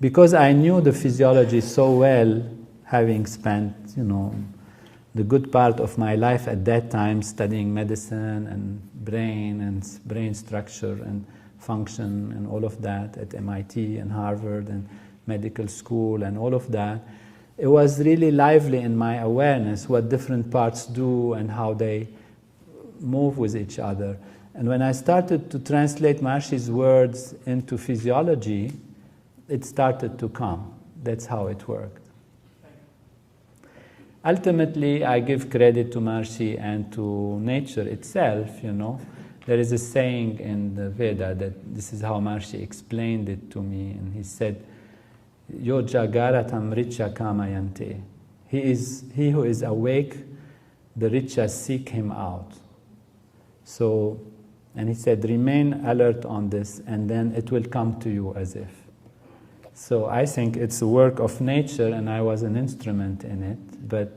Because I knew the physiology so well, having spent, the good part of my life at that time studying medicine and brain structure and function and all of that at MIT and Harvard and medical school and all of that, it was really lively in my awareness what different parts do and how they move with each other. And when I started to translate Maharishi's words into physiology, it started to come. That's how it worked. Ultimately, I give credit to Maharishi and to nature itself, There is a saying in the Veda that this is how Maharishi explained it to me, and he said, Yo jagaratam richa kamayante. He who is awake, the richa seek him out. So, and he said, remain alert on this, and then it will come to you as if. So I think it's a work of nature, and I was an instrument in it, but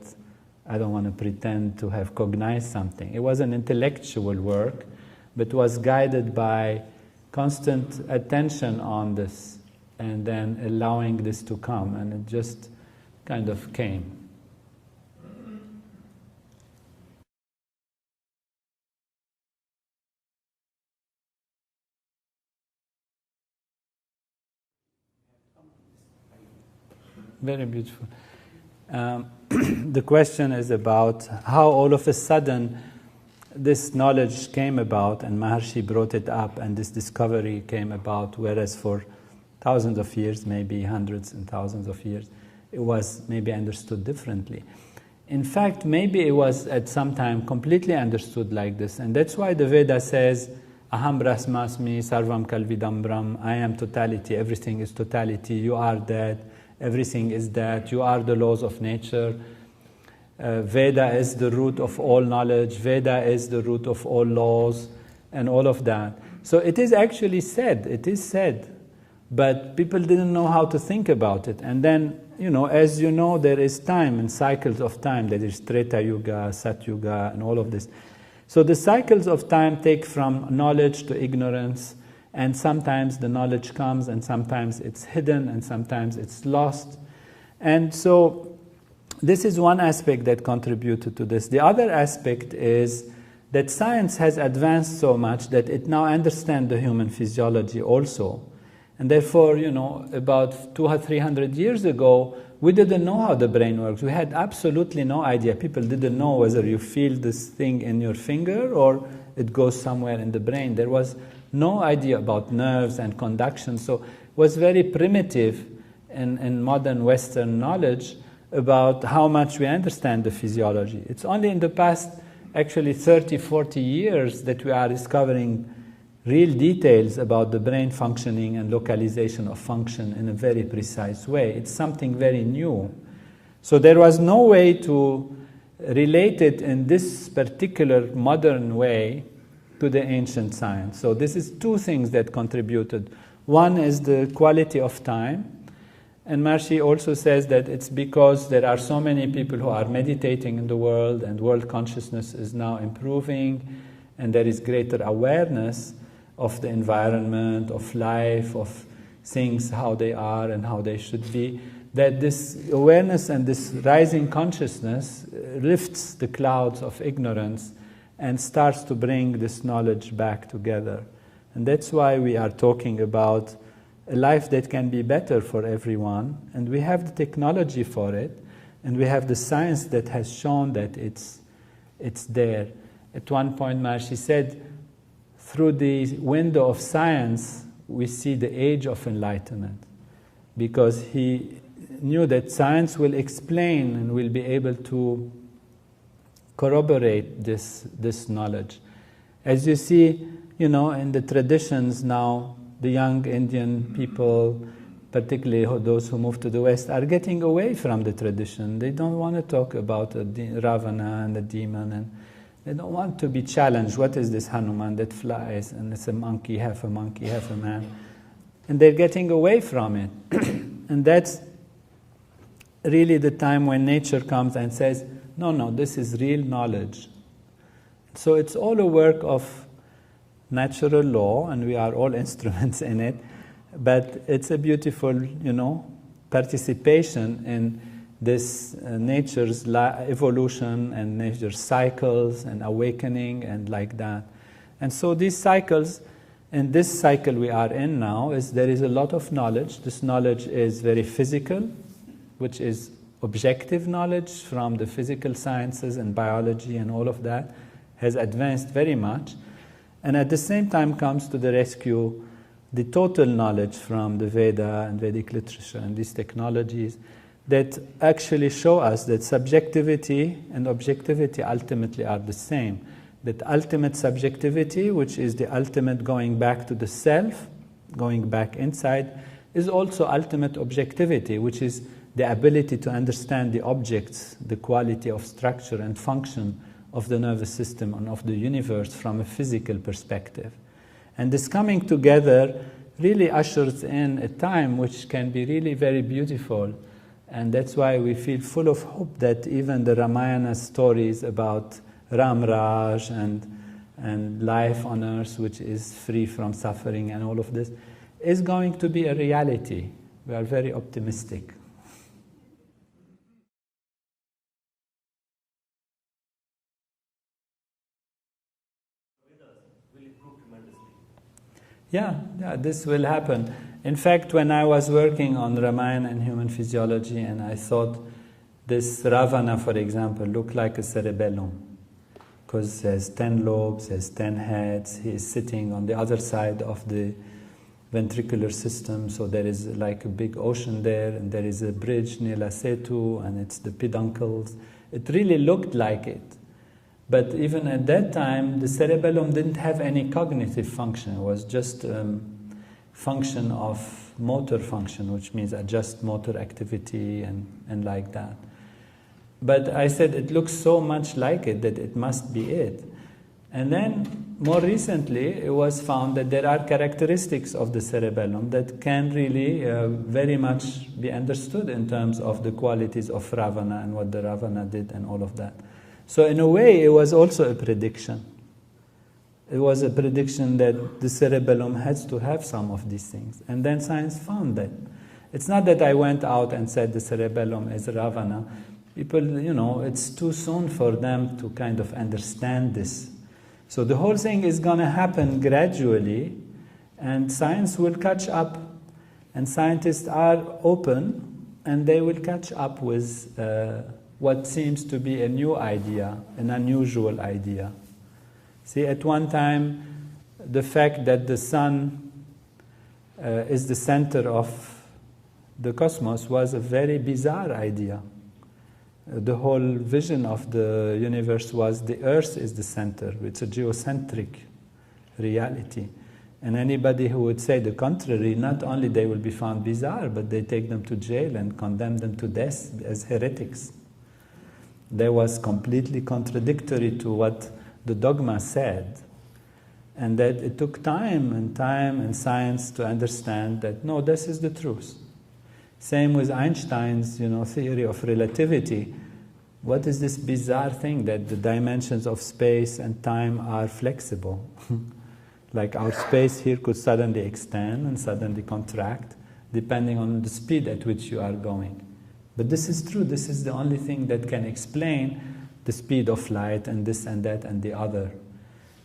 I don't want to pretend to have cognized something. It was an intellectual work, but was guided by constant attention on this, and then allowing this to come, and it just kind of came. Very beautiful. The question is about how all of a sudden this knowledge came about, and Maharishi brought it up, and this discovery came about, whereas for thousands of years, maybe hundreds and thousands of years, it was maybe understood differently. In fact, maybe it was at some time completely understood like this, and that's why the Veda says, Aham Brahmasmi Sarvam Kalvidam Brahm, I am totality, everything is totality, you are that, everything is that, you are the laws of nature. Veda is the root of all knowledge, Veda is the root of all laws, and all of that. So it is actually said, but people didn't know how to think about it. And then, as you know, there is time and cycles of time. There is Treta Yuga, Sat Yuga, and all of this. So the cycles of time take from knowledge to ignorance, and sometimes the knowledge comes, and sometimes it's hidden, and sometimes it's lost. And so this is one aspect that contributed to this. The other aspect is that science has advanced so much that it now understands the human physiology also. And therefore, about 200 or 300 years ago, we didn't know how the brain works. We had absolutely no idea. People didn't know whether you feel this thing in your finger or it goes somewhere in the brain. There was no idea about nerves and conduction. So it was very primitive in modern Western knowledge about how much we understand the physiology. It's only in the past, actually 30, 40 years that we are discovering real details about the brain functioning and localization of function in a very precise way. It's something very new. So there was no way to relate it in this particular modern way to the ancient science. So this is two things that contributed. One is the quality of time. And Maharishi also says that it's because there are so many people who are meditating in the world, and world consciousness is now improving, and there is greater awareness of the environment, of life, of things, how they are and how they should be, that this awareness and this rising consciousness lifts the clouds of ignorance and starts to bring this knowledge back together. And that's why we are talking about a life that can be better for everyone, and we have the technology for it, and we have the science that has shown that it's there. At one point, Maharishi said, through the window of science, we see the age of enlightenment, because he knew that science will explain and will be able to corroborate this knowledge. As you see, in the traditions now, the young Indian people, particularly those who move to the West, are getting away from the tradition. They don't want to talk about Ravana and the demon, and they don't want to be challenged. What is this Hanuman that flies, and it's a monkey, half a man? And they're getting away from it. And that's really the time when nature comes and says, no, this is real knowledge. So it's all a work of natural law, and we are all instruments in it, but it's a beautiful, participation in this nature's evolution and nature's cycles and awakening and like that. And so these cycles, and this cycle we are in now, there is a lot of knowledge. This knowledge is very physical, which is objective knowledge from the physical sciences and biology and all of that, has advanced very much. And at the same time comes to the rescue the total knowledge from the Veda and Vedic literature and these technologies that actually show us that subjectivity and objectivity ultimately are the same. That ultimate subjectivity, which is the ultimate going back to the self, going back inside, is also ultimate objectivity, which is the ability to understand the objects, the quality of structure and function of the nervous system and of the universe from a physical perspective. And this coming together really ushers in a time which can be really very beautiful. And that's why we feel full of hope that even the Ramayana stories about Ram Raj and life on earth, which is free from suffering and all of this, is going to be a reality. We are very optimistic. Yeah, this will happen. In fact, when I was working on Ramayana and human physiology, and I thought this Ravana, for example, looked like a cerebellum, because it has 10 lobes, has 10 heads, he is sitting on the other side of the ventricular system, so there is like a big ocean there, and there is a bridge, Nila Setu, and it's the peduncles. It really looked like it. But even at that time, the cerebellum didn't have any cognitive function. It was just function of motor function, which means adjust motor activity and like that. But I said it looks so much like it that it must be it. And then more recently, it was found that there are characteristics of the cerebellum that can really very much be understood in terms of the qualities of Ravana and what the Ravana did and all of that. So in a way, it was also a prediction. It was a prediction that the cerebellum has to have some of these things. And then science found that. It's not that I went out and said the cerebellum is Ravana. People, it's too soon for them to kind of understand this. So the whole thing is going to happen gradually, and science will catch up. And scientists are open, and they will catch up with what seems to be a new idea, an unusual idea. See, at one time, the fact that the sun is the center of the cosmos was a very bizarre idea. The whole vision of the universe was the earth is the center. It's a geocentric reality. And anybody who would say the contrary, not only they will be found bizarre, but they take them to jail and condemn them to death as heretics. That was completely contradictory to what the dogma said. And that it took time and science to understand that, no, this is the truth. Same with Einstein's, theory of relativity. What is this bizarre thing that the dimensions of space and time are flexible? Like our space here could suddenly extend and suddenly contract. depending on the speed at which you are going. But this is true. This is the only thing that can explain the speed of light and this and that and the other.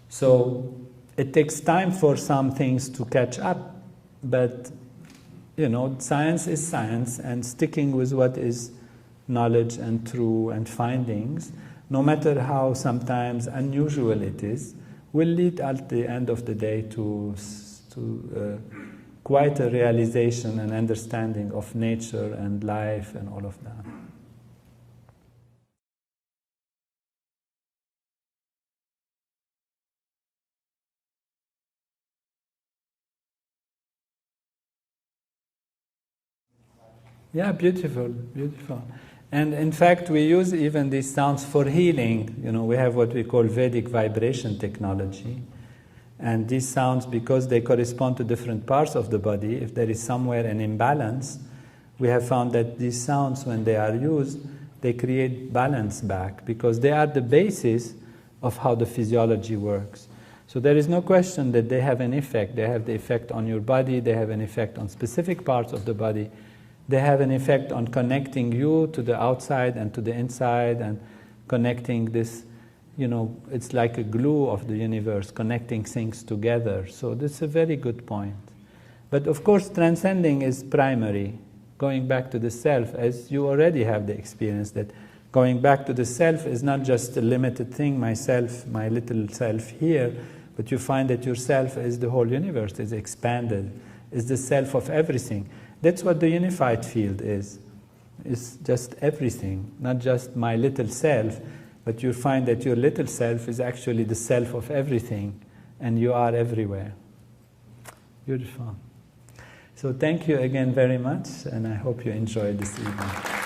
So it takes time for some things to catch up, but science is science, and sticking with what is knowledge and true and findings, no matter how sometimes unusual it is, will lead at the end of the day to quite a realization and understanding of nature and life and all of that. Yeah, beautiful, beautiful. And in fact, we use even these sounds for healing. We have what we call Vedic vibration technology. And these sounds, because they correspond to different parts of the body, if there is somewhere an imbalance, we have found that these sounds, when they are used, they create balance back, because they are the basis of how the physiology works. So there is no question that they have an effect. They have the effect on your body, they have an effect on specific parts of the body. They have an effect on connecting you to the outside and to the inside, and connecting this, it's like a glue of the universe, connecting things together. So this is a very good point. But of course, transcending is primary, going back to the self, as you already have the experience that going back to the self is not just a limited thing, myself, my little self here, but you find that yourself is the whole universe, is expanded, is the self of everything. That's what the unified field is. It's just everything, not just my little self, but you find that your little self is actually the self of everything, and you are everywhere. Beautiful. So thank you again very much, and I hope you enjoyed this evening.